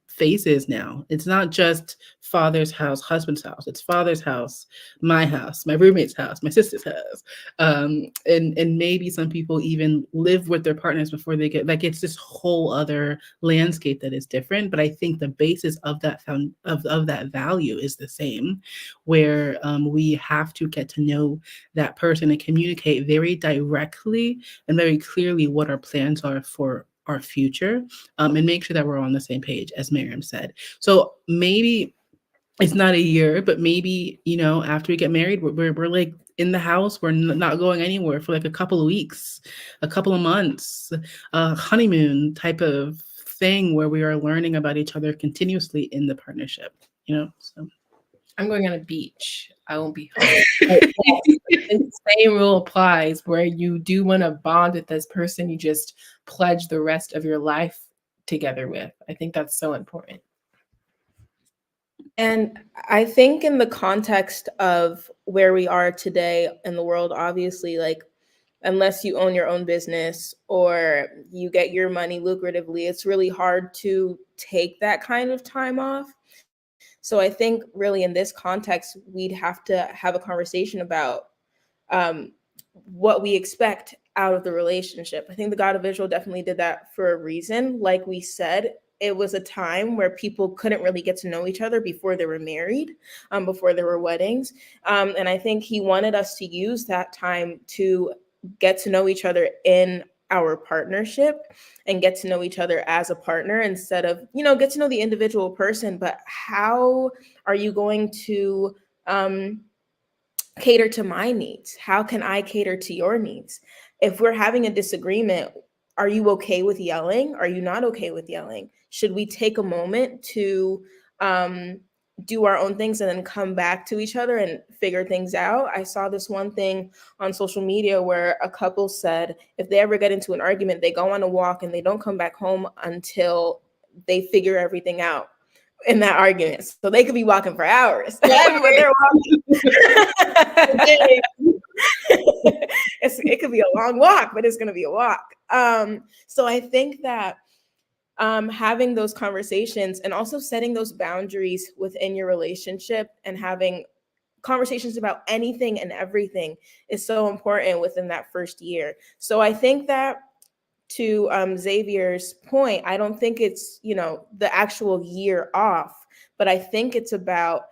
phases now. It's not just father's house, husband's house. It's father's house, my roommate's house, my sister's house. And maybe some people even live with their partners before they get, like, it's this whole other landscape that is different. But I think the basis of that of that value is the same, where we have to get to know that person and communicate very directly and very clearly what our plans are for our future, and make sure that we're on the same page, as Miriam said. So maybe it's not a year, but maybe, after we get married, we're like in the house, we're not going anywhere for like a couple of weeks, a couple of months, a honeymoon type of thing where we are learning about each other continuously in the partnership, so. I'm going on a beach. I won't be home. The same rule applies where you do want to bond with this person you just pledge the rest of your life together with. I think that's so important. And I think in the context of where we are today in the world, obviously, like, unless you own your own business or you get your money lucratively, it's really hard to take that kind of time off. So I think really in this context, we'd have to have a conversation about what we expect out of the relationship. I think the God of Israel definitely did that for a reason. Like we said, it was a time where people couldn't really get to know each other before they were married, before there were weddings. And I think he wanted us to use that time to get to know each other in our partnership and get to know each other as a partner instead of, get to know the individual person, but how are you going to cater to my needs? How can I cater to your needs? If we're having a disagreement, are you okay with yelling? Are you not okay with yelling? Should we take a moment to do our own things and then come back to each other and figure things out? I saw this one thing on social media where a couple said if they ever get into an argument, they go on a walk and they don't come back home until they figure everything out in that argument. So they could be walking for hours, but they're walking. It could be a long walk, but it's going to be a walk. So I think that having those conversations and also setting those boundaries within your relationship and having conversations about anything and everything is so important within that first year. So I think that to Xavier's point, I don't think it's, the actual year off, but I think it's about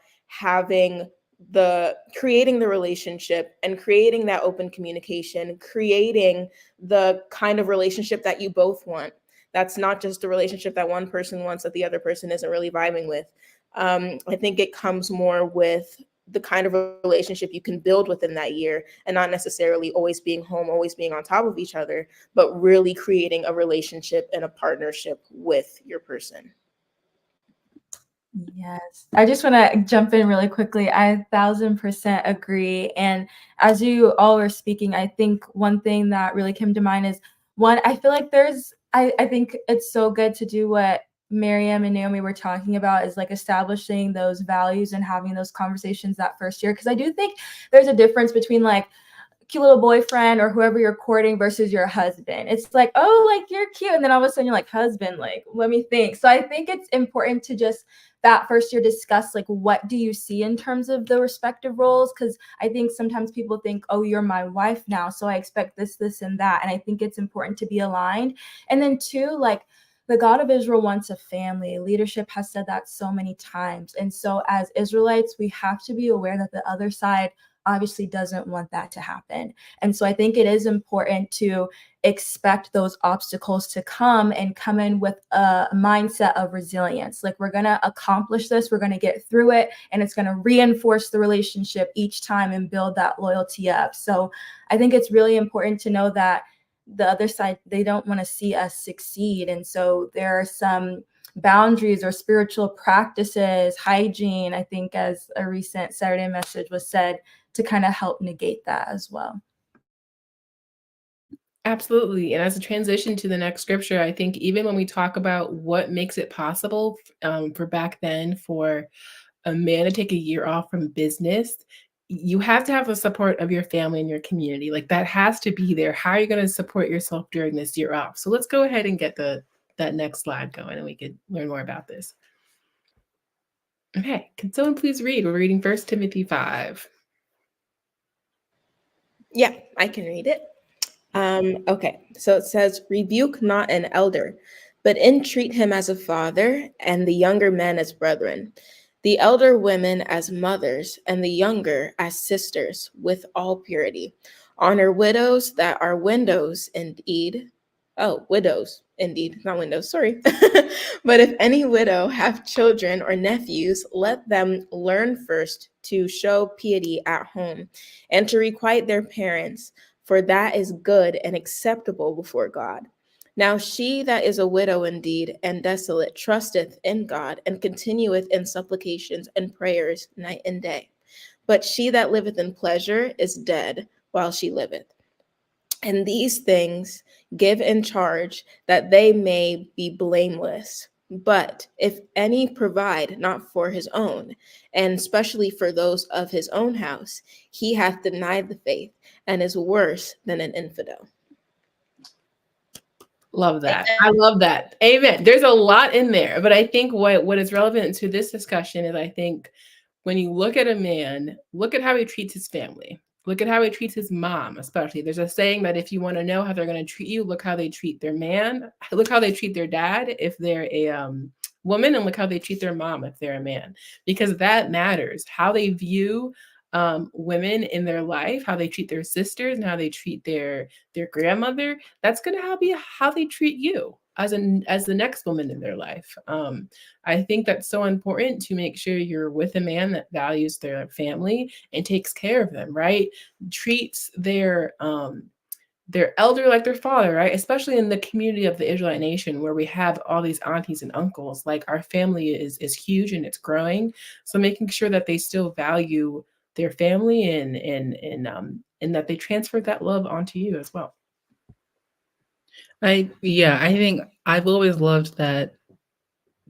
creating the relationship and creating that open communication, creating the kind of relationship that you both want. That's not just a relationship that one person wants that the other person isn't really vibing with. I think it comes more with the kind of relationship you can build within that year, and not necessarily always being home, always being on top of each other, but really creating a relationship and a partnership with your person. Yes, I just want to jump in really quickly. I 1000% agree. And as you all were speaking, I think one thing that really came to mind is one, I feel like I think it's so good to do what Miriam and Naomi were talking about, is like establishing those values and having those conversations that first year. Because I do think there's a difference between like cute little boyfriend or whoever you're courting versus your husband. It's like, oh, like you're cute. And then all of a sudden you're like, husband, like, let me think. So I think it's important to just that first year discuss like, what do you see in terms of the respective roles? Because I think sometimes people think, oh, you're my wife now, so I expect this, this, and that. And I think it's important to be aligned. And then two, like, the God of Israel wants a family. Leadership has said that so many times. And so as Israelites, we have to be aware that the other side obviously doesn't want that to happen. And so I think it is important to expect those obstacles to come and come in with a mindset of resilience. Like, we're going to accomplish this, we're going to get through it, and it's going to reinforce the relationship each time and build that loyalty up. So I think it's really important to know that the other side, they don't want to see us succeed. And so there are some boundaries or spiritual practices, hygiene, I think, as a recent Saturday message was said, to kind of help negate that as well. Absolutely. And as a transition to the next scripture, I think even when we talk about what makes it possible for back then for a man to take a year off from business, you have to have the support of your family and your community. Like, that has to be there. How are you going to support yourself during this year off? So let's go ahead and get that next slide going, and we could learn more about this. Okay, can someone please read? We're reading 1 Timothy 5. Yeah, I can read it. Okay, so it says, rebuke not an elder, but entreat him as a father, and the younger men as brethren, the elder women as mothers, and the younger as sisters, with all purity. Honor widows that are widows indeed. Oh, widows indeed, not windows, sorry. But if any widow have children or nephews, let them learn first to show piety at home and to requite their parents, for that is good and acceptable before God. Now she that is a widow indeed and desolate trusteth in God and continueth in supplications and prayers night and day. But she that liveth in pleasure is dead while she liveth. And these things give in charge that they may be blameless. But if any provide not for his own, and especially for those of his own house, he hath denied the faith and is worse than an infidel. Love that. I love that. Amen. There's a lot in there, but I think what is relevant to this discussion is, I think, when you look at a man, look at how he treats his family. Look at how he treats his mom, especially. There's a saying that if you want to know how they're going to treat you, look how they treat their man. Look how they treat their dad if they're a woman, and look how they treat their mom if they're a man, because that matters. How they view women in their life, how they treat their sisters and how they treat their grandmother, that's going to be how they treat you as the next woman in their life. I think that's so important to make sure you're with a man that values their family and takes care of them, right? Treats their elder like their father, right? Especially in the community of the Israelite nation where we have all these aunties and uncles. Like our family is huge and it's growing. So making sure that they still value their family and that they transfer that love onto you as well. I think I've always loved that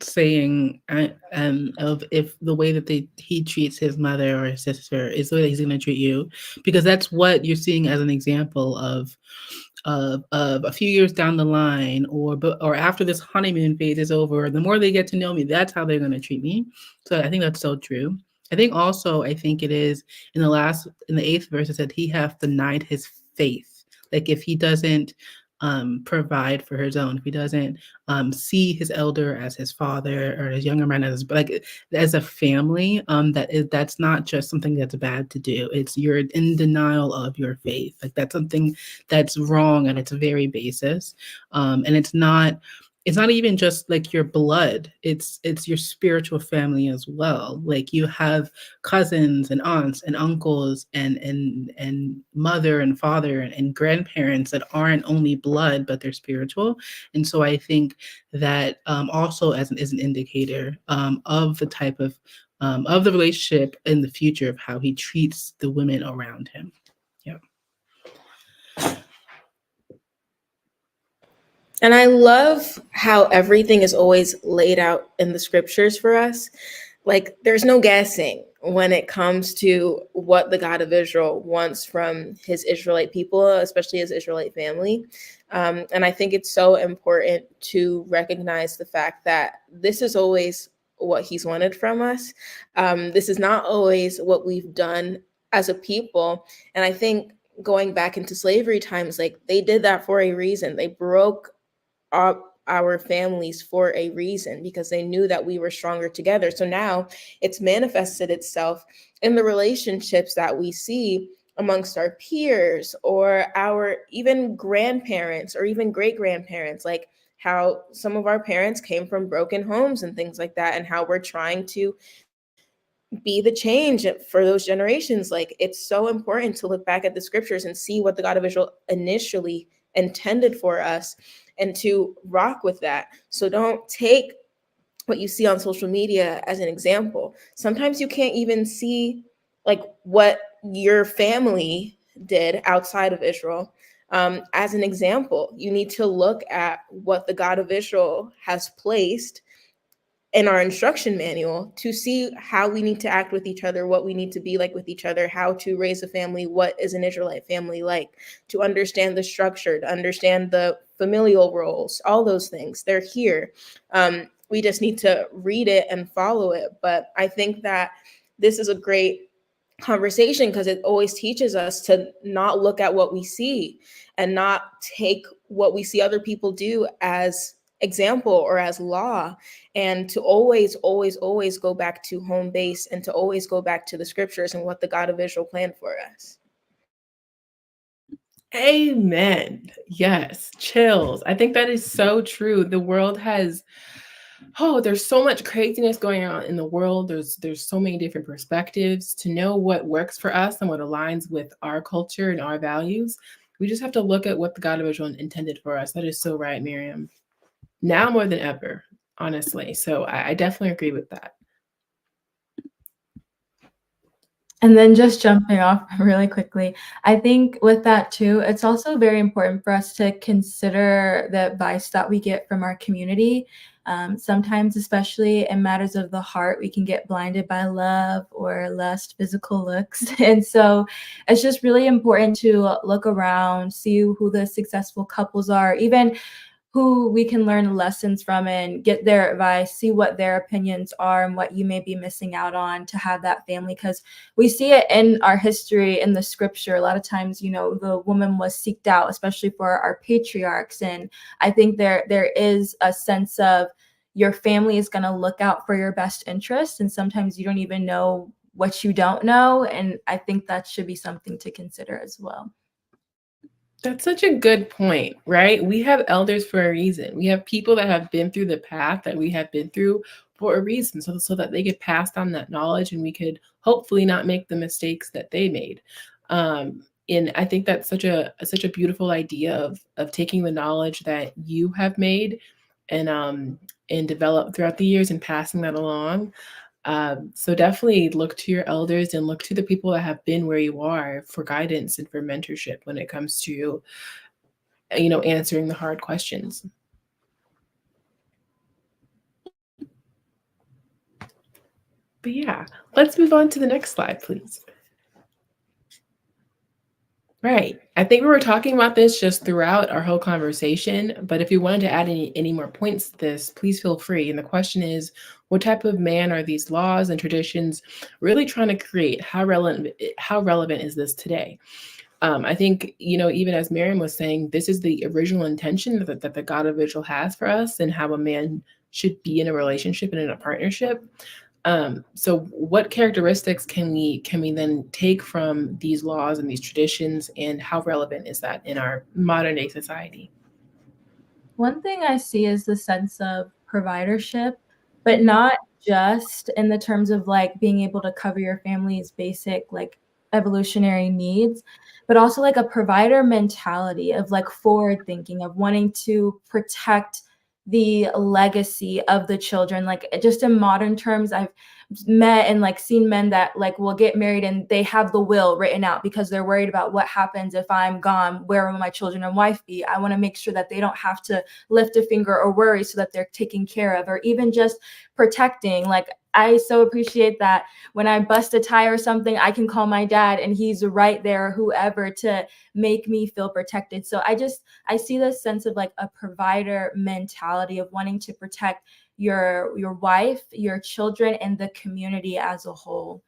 saying of if the way that he treats his mother or his sister is the way that he's going to treat you, because that's what you're seeing as an example of a few years down the line, or after this honeymoon phase is over, the more they get to know me, that's how they're going to treat me. So I think that's so true. I think it is in the 8th verse, it said he hath denied his faith. Like if he doesn't provide for his own, if he doesn't see his elder as his father or his younger man as a family, that's not just something that's bad to do. It's you're in denial of your faith. Like that's something that's wrong at its very basis, and it's not even just like your blood, it's your spiritual family as well. Like you have cousins and aunts and uncles and mother and father and grandparents that aren't only blood but they're spiritual. And so I think that also is an indicator of the type of the relationship in the future, of how he treats the women around him. Yeah. And I love how everything is always laid out in the scriptures for us. Like there's no guessing when it comes to what the God of Israel wants from his Israelite people, especially his Israelite family. And I think it's so important to recognize the fact that this is always what he's wanted from us. This is not always what we've done as a people. And I think going back into slavery times, like they did that for a reason. They broke our families for a reason, because they knew that we were stronger together. So now it's manifested itself in the relationships that we see amongst our peers or our even grandparents or even great grandparents, like how some of our parents came from broken homes and things like that, and how we're trying to be the change for those generations. Like it's so important to look back at the scriptures and see what the God of Israel initially intended for us and to rock with that. So don't take what you see on social media as an example. Sometimes you can't even see like what your family did outside of Israel as an example. You need to look at what the God of Israel has placed in our instruction manual to see how we need to act with each other, what we need to be like with each other, how to raise a family, what is an Israelite family like, to understand the structure, to understand the familial roles, all those things. They're here. We just need to read it and follow it. But I think that this is a great conversation because it always teaches us to not look at what we see and not take what we see other people do as example or as law, and to always go back to home base and to always go back to the scriptures and what the God of Israel planned for us. Amen. Yes, chills. I think that is so true. The world has there's so much craziness going on in the world. There's so many different perspectives. To know what works for us and what aligns with our culture and our values, we just have to look at what the God of Israel intended for us. That is so right, Miriam. Now more than ever, honestly. So I definitely agree with that. And then just jumping off really quickly, I think with that too, it's also very important for us to consider the advice that we get from our community. Sometimes, especially in matters of the heart, we can get blinded by love or lust, physical looks. And so it's just really important to look around, see who the successful couples are, even who we can learn lessons from and get their advice, see what their opinions are and what you may be missing out on to have that family. Because we see it in our history, in the scripture. A lot of times, the woman was seeked out, especially for our patriarchs. And I think there is a sense of your family is going to look out for your best interest. And sometimes you don't even know what you don't know. And I think that should be something to consider as well. That's such a good point, right? We have elders for a reason. We have people that have been through the path that we have been through for a reason, so that they could pass on that knowledge and we could hopefully not make the mistakes that they made. And I think that's such a beautiful idea of taking the knowledge that you have made and developed throughout the years and passing that along. So definitely look to your elders and look to the people that have been where you are for guidance and for mentorship when it comes to, answering the hard questions. But yeah, let's move on to the next slide, please. Right. I think we were talking about this just throughout our whole conversation, but if you wanted to add any more points to this, please feel free. And the question is, what type of man are these laws and traditions really trying to create? How relevant is this today? I think, even as Miriam was saying, this is the original intention that the God of Israel has for us and how a man should be in a relationship and in a partnership. So what characteristics can we then take from these laws and these traditions, and how relevant is that in our modern day society? One thing I see is the sense of providership, but not just in the terms of like being able to cover your family's basic like evolutionary needs, but also like a provider mentality of like forward thinking, of wanting to protect the legacy of the children. Like just in modern terms, I've met and like seen men that like will get married and they have the will written out because they're worried about what happens if I'm gone. Where will my children and wife be? I want to make sure that they don't have to lift a finger or worry, so that they're taken care of, or even just protecting. Like I so appreciate that when I bust a tire or something, I can call my dad and he's right there, or whoever, to make me feel protected. So I see this sense of like a provider mentality of wanting to protect your wife, your children, and the community as a whole.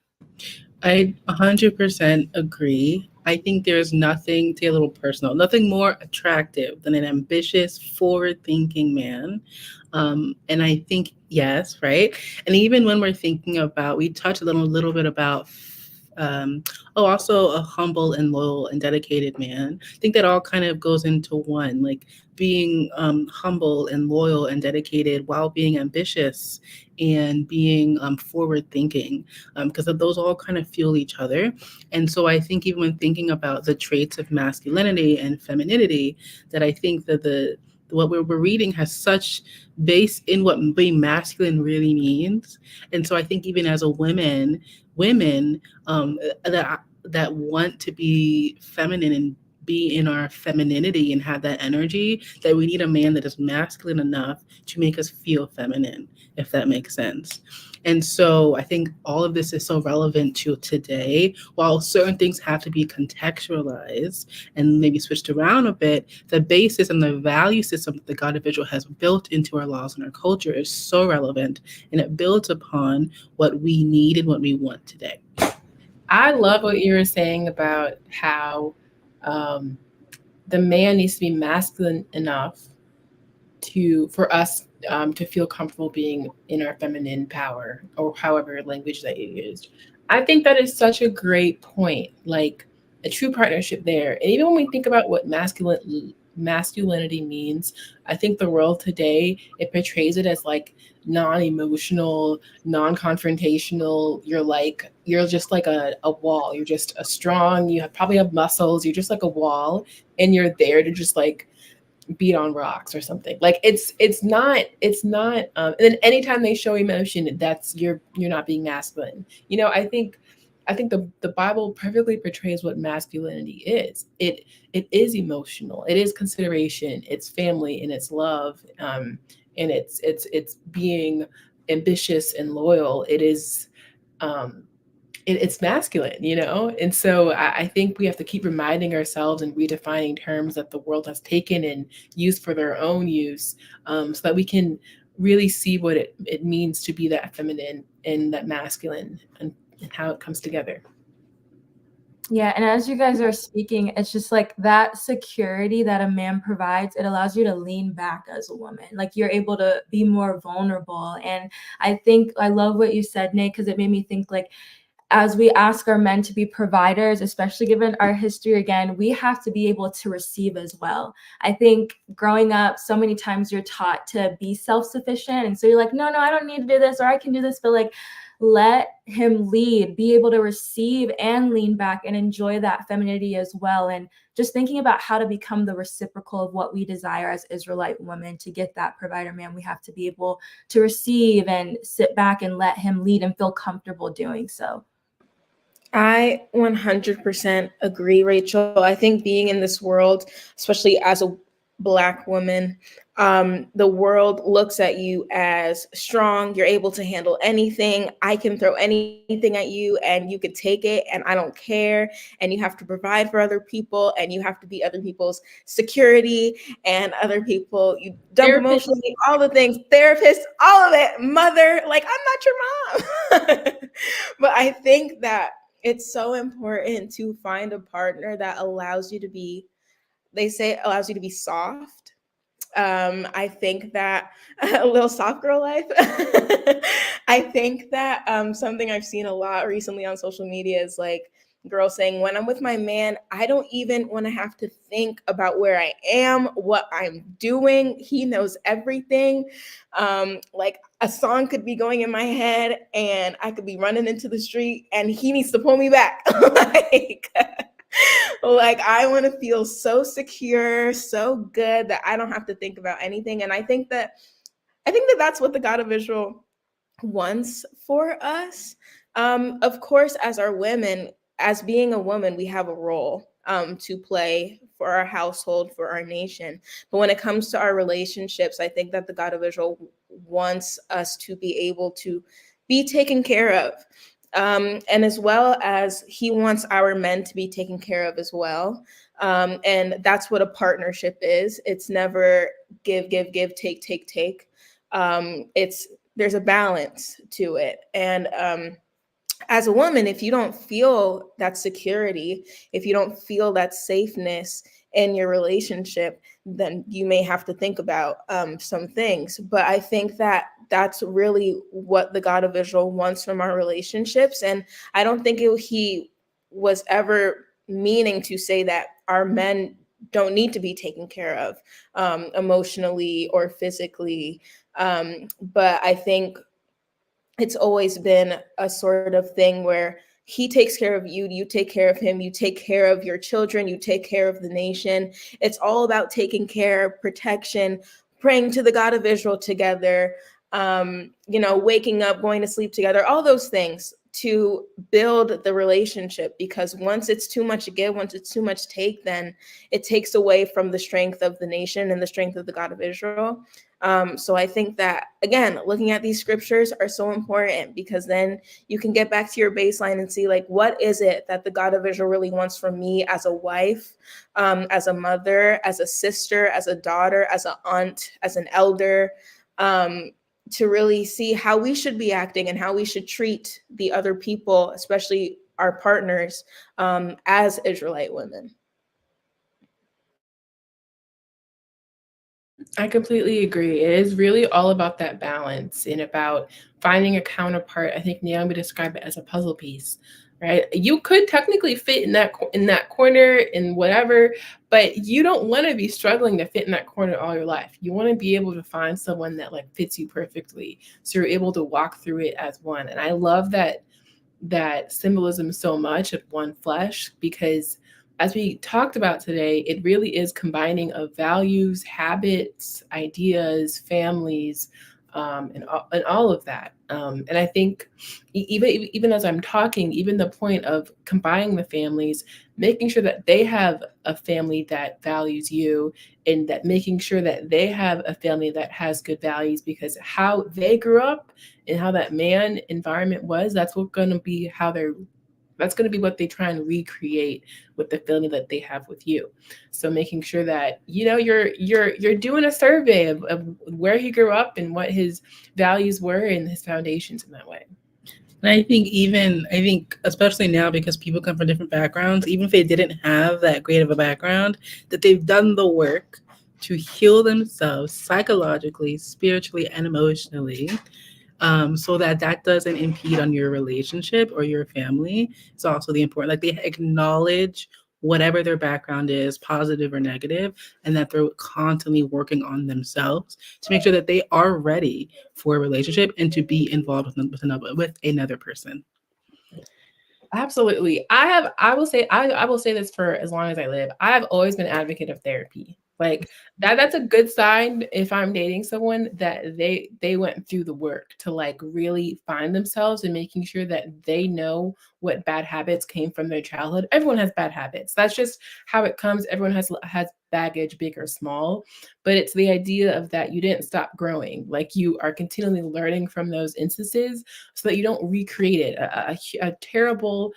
I 100% agree. I think there's nothing, to get a little personal, nothing more attractive than an ambitious, forward-thinking man. And I think, yes, right? And even when we're thinking about, we touched a little bit about, also a humble and loyal and dedicated man. I think that all kind of goes into one, like being humble and loyal and dedicated while being ambitious and being forward thinking, because those all kind of fuel each other. And so I think even when thinking about the traits of masculinity and femininity, that I think that what we're reading has such base in what being masculine really means. And so I think even as a women that want to be feminine and be in our femininity and have that energy, that we need a man that is masculine enough to make us feel feminine, if that makes sense. And so I think all of this is so relevant to today. While certain things have to be contextualized and maybe switched around a bit, the basis and the value system that the God of Israel has built into our laws and our culture is so relevant, and it builds upon what we need and what we want today. I love what you were saying about how the man needs to be masculine enough for us to feel comfortable being in our feminine power, or however language that you used. I think that is such a great point, like a true partnership there. And even when we think about what masculinity means, I think the world today, it portrays it as like non-emotional, non-confrontational. You're just like a wall. You're just a strong, probably have muscles, you're just like a wall, and you're there to just like beat on rocks or something. Like it's not and then anytime they show emotion, that's you're not being masculine. I think the Bible perfectly portrays what masculinity is. It is emotional, it is consideration, it's family, and it's love, and it's being ambitious and loyal. It's masculine, And so I think we have to keep reminding ourselves and redefining terms that the world has taken and used for their own use, so that we can really see what it means to be that feminine and that masculine, and how it comes together. Yeah, and as you guys are speaking, it's just like that security that a man provides, it allows you to lean back as a woman. Like you're able to be more vulnerable. And I think I love what you said, Nate, because it made me think like as we ask our men to be providers, especially given our history, again, we have to be able to receive as well. I think growing up, so many times you're taught to be self-sufficient. And so you're like, no, I don't need to do this, or I can do this. But like, let him lead, be able to receive and lean back and enjoy that femininity as well. And just thinking about how to become the reciprocal of what we desire as Israelite women to get that provider man, we have to be able to receive and sit back and let him lead and feel comfortable doing so. I 100% agree, Rachel. I think being in this world, especially as a Black woman, the world looks at you as strong. You're able to handle anything. I can throw anything at you and you could take it and I don't care. And you have to provide for other people and you have to be other people's security and other people. You dump emotionally, all the things, therapist, all of it, mother, like I'm not your mom. But I think that it's so important to find a partner that allows you to be, they say it allows you to be soft. I think that a little soft girl life. I think that something I've seen a lot recently on social media is like girls saying, when I'm with my man, I don't even want to have to think about where I am, what I'm doing. He knows everything. Like a song could be going in my head and I could be running into the street and he needs to pull me back. Like I want to feel so secure, so good that I don't have to think about anything. And I think that that's what the God of Israel wants for us. Of course, as our women, as being a woman, we have a role to play for our household, for our nation. But when it comes to our relationships, I think that the God of Israel wants us to be able to be taken care of. And as well as he wants our men to be taken care of as well. And that's what a partnership is. It's never give, take. There's a balance to it. And as a woman, if you don't feel that security, if you don't feel that safeness in your relationship, then you may have to think about some things. But I think that that's really what the God of Israel wants from our relationships. And I don't think he was ever meaning to say that our men don't need to be taken care of emotionally or physically. But I think it's always been a sort of thing where he takes care of you, you take care of him, you take care of your children, you take care of the nation. It's all about taking care, protection, praying to the God of Israel together, waking up, going to sleep together, all those things to build the relationship. Because once it's too much to give, once it's too much to take, then it takes away from the strength of the nation and the strength of the God of Israel. So I think that, again, looking at these scriptures are so important, because then you can get back to your baseline and see, like, what is it that the God of Israel really wants from me as a wife, as a mother, as a sister, as a daughter, as an aunt, as an elder, to really see how we should be acting and how we should treat the other people, especially our partners, as Israelite women. I completely agree. It is really all about that balance and about finding a counterpart. I think Naomi described it as a puzzle piece, right? You could technically fit in that corner in whatever, but you don't want to be struggling to fit in that corner all your life. You want to be able to find someone that like fits you perfectly, so you're able to walk through it as one. And I love that symbolism so much of one flesh, because as we talked about today, it really is combining of values, habits, ideas, families, and all of that. And I think even as I'm talking, even the point of combining the families, making sure that they have a family that values you, and that making sure that they have a family that has good values, because how they grew up and how that man environment was, that's going to be what they try and recreate with the family that they have with you. So making sure that, you're doing a survey of where he grew up and what his values were and his foundations in that way. And I think especially now, because people come from different backgrounds, even if they didn't have that great of a background, that they've done the work to heal themselves psychologically, spiritually, and emotionally, so that doesn't impede on your relationship or your family. It's also the important, like they acknowledge whatever their background is, positive or negative, and that they're constantly working on themselves to make sure that they are ready for a relationship and to be involved with another person. Absolutely. I will say this for as long as I live. I have always been an advocate of therapy. Like that's a good sign if I'm dating someone that they went through the work to like really find themselves and making sure that they know what bad habits came from their childhood. Everyone has bad habits. That's just how it comes. Everyone has baggage, big or small. But it's the idea of that you didn't stop growing. Like you are continually learning from those instances so that you don't recreate it. A terrible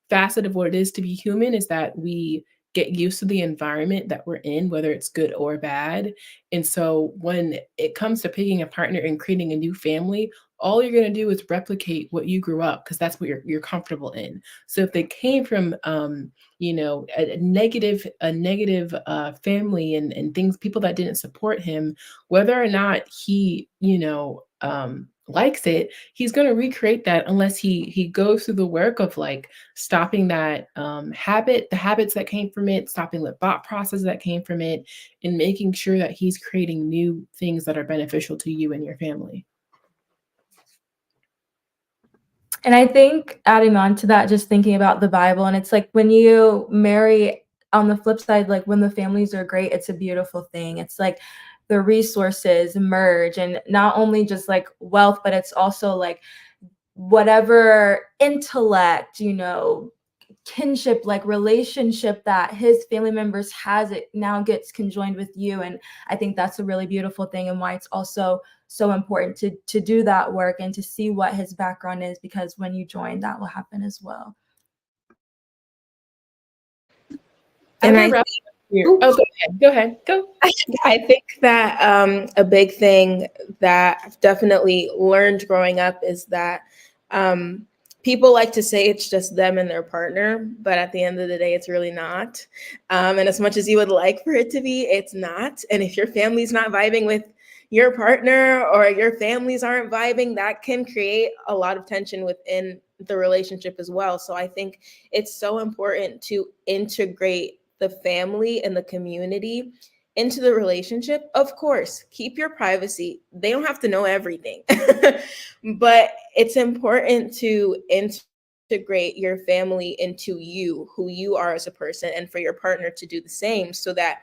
facet of what it is to be human is that we get used to the environment that we're in, whether it's good or bad. And so when it comes to picking a partner and creating a new family, all you're going to do is replicate what you grew up because that's what you're comfortable in. So if they came from a negative family and things, people that didn't support him, whether or not he likes it, he's going to recreate that unless he goes through the work of like stopping that the habits that came from it, stopping the thought process that came from it, and making sure that he's creating new things that are beneficial to you and your family. And I think adding on to that, just thinking about the Bible, and it's like when you marry, on the flip side, like when the families are great, it's a beautiful thing. It's like the resources merge, and not only just like wealth, but it's also like whatever intellect, kinship, like relationship that his family members has, it now gets conjoined with you. And I think that's a really beautiful thing, and why it's also so important to do that work and to see what his background is, because when you join, that will happen as well. And go ahead. I think that a big thing that I've definitely learned growing up is that people like to say it's just them and their partner, but at the end of the day, it's really not. And as much as you would like for it to be, it's not. And if your family's not vibing with your partner or your families aren't vibing, that can create a lot of tension within the relationship as well. So I think it's so important to integrate the family and the community into the relationship. Of course, keep your privacy. They don't have to know everything, but it's important to integrate your family into you, who you are as a person, and for your partner to do the same, so that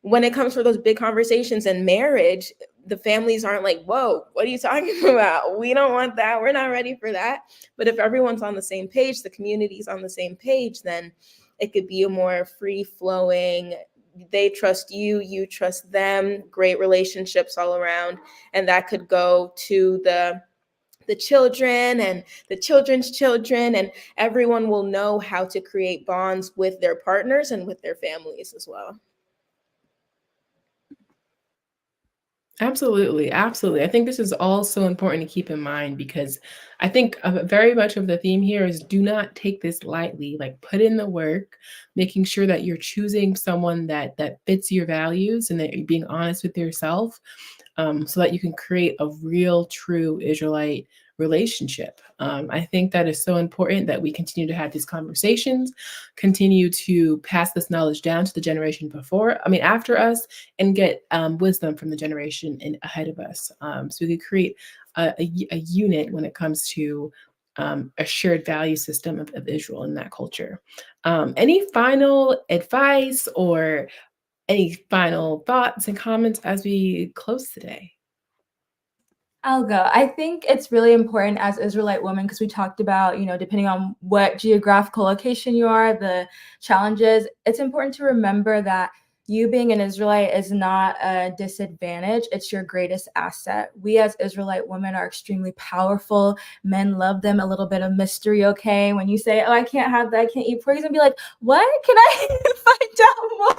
when it comes for those big conversations in marriage, the families aren't like, whoa, what are you talking about? We don't want that. We're not ready for that. But if everyone's on the same page, the community's on the same page, then it could be a more free flowing, they trust you, you trust them, great relationships all around. And that could go to the children and the children's children, and everyone will know how to create bonds with their partners and with their families as well. Absolutely. Absolutely. I think this is all so important to keep in mind because I think very much of the theme here is do not take this lightly. Like put in the work, making sure that you're choosing someone that fits your values and that you're being honest with yourself, so that you can create a real, true Israelite relationship. I think that is so important that we continue to have these conversations, continue to pass this knowledge down to the generation after us, and get wisdom from the generation ahead of us, so we could create a unit when it comes to a shared value system of Israel in that culture. Any final advice or any final thoughts and comments as we close today? I'll go. I think it's really important as Israelite women, because we talked about, depending on what geographical location you are, the challenges, it's important to remember that you being an Israelite is not a disadvantage. It's your greatest asset. We as Israelite women are extremely powerful. Men love them. A little bit of mystery, okay? When you say, oh, I can't have that, I can't eat pork, he's gonna be like, what? Can I find out more?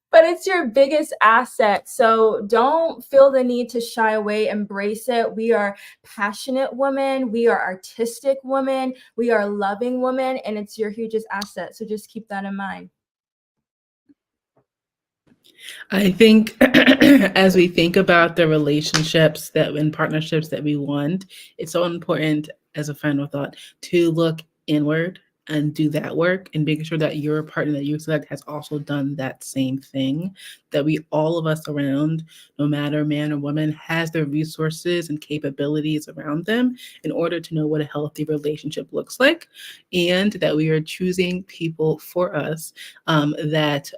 But it's your biggest asset. So don't feel the need to shy away, embrace it. We are passionate women. We are artistic women. We are loving women, and it's your hugest asset. So just keep that in mind. I think as we think about the relationships that and partnerships that we want, it's so important as a final thought to look inward and do that work and making sure that your partner that you select has also done that same thing. That we all of us around, no matter man or woman, has the resources and capabilities around them in order to know what a healthy relationship looks like, and that we are choosing people for us that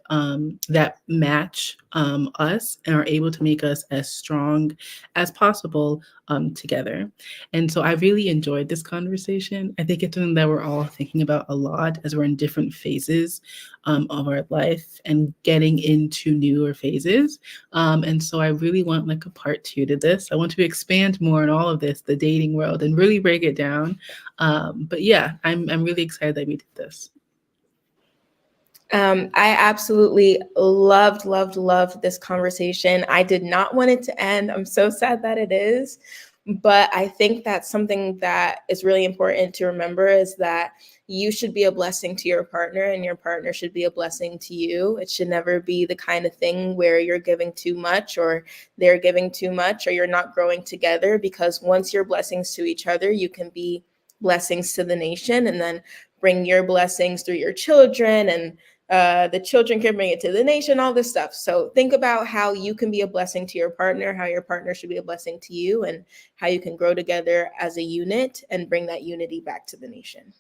match us and are able to make us as strong as possible together. And so I really enjoyed this conversation. I think it's something that we're all thinking about a lot as we're in different phases of our life and getting into newer phases. And so I really want like a part 2 to this. I want to expand more on all of this, the dating world, and really break it down. But yeah, I'm really excited that we did this. I absolutely loved this conversation. I did not want it to end. I'm so sad that it is. But I think that's something that is really important to remember, is that you should be a blessing to your partner and your partner should be a blessing to you. It should never be the kind of thing where you're giving too much or they're giving too much or you're not growing together, because once you're blessings to each other, you can be blessings to the nation and then bring your blessings through your children, and the children can bring it to the nation, all this stuff. So think about how you can be a blessing to your partner, how your partner should be a blessing to you, and how you can grow together as a unit and bring that unity back to the nation.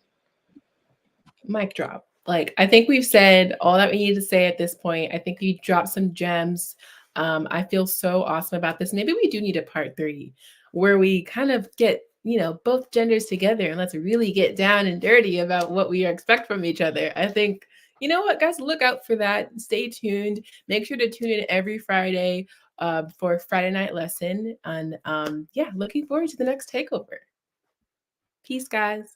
Mic drop. Like, I think we've said all that we need to say at this point. I think you dropped some gems. I feel so awesome about this. Maybe we do need a part 3 where we kind of get, both genders together and let's really get down and dirty about what we expect from each other. I think, you know what, guys, look out for that. Stay tuned. Make sure to tune in every Friday for Friday Night Lesson. And yeah, looking forward to the next takeover. Peace, guys.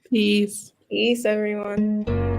Peace. Peace, everyone.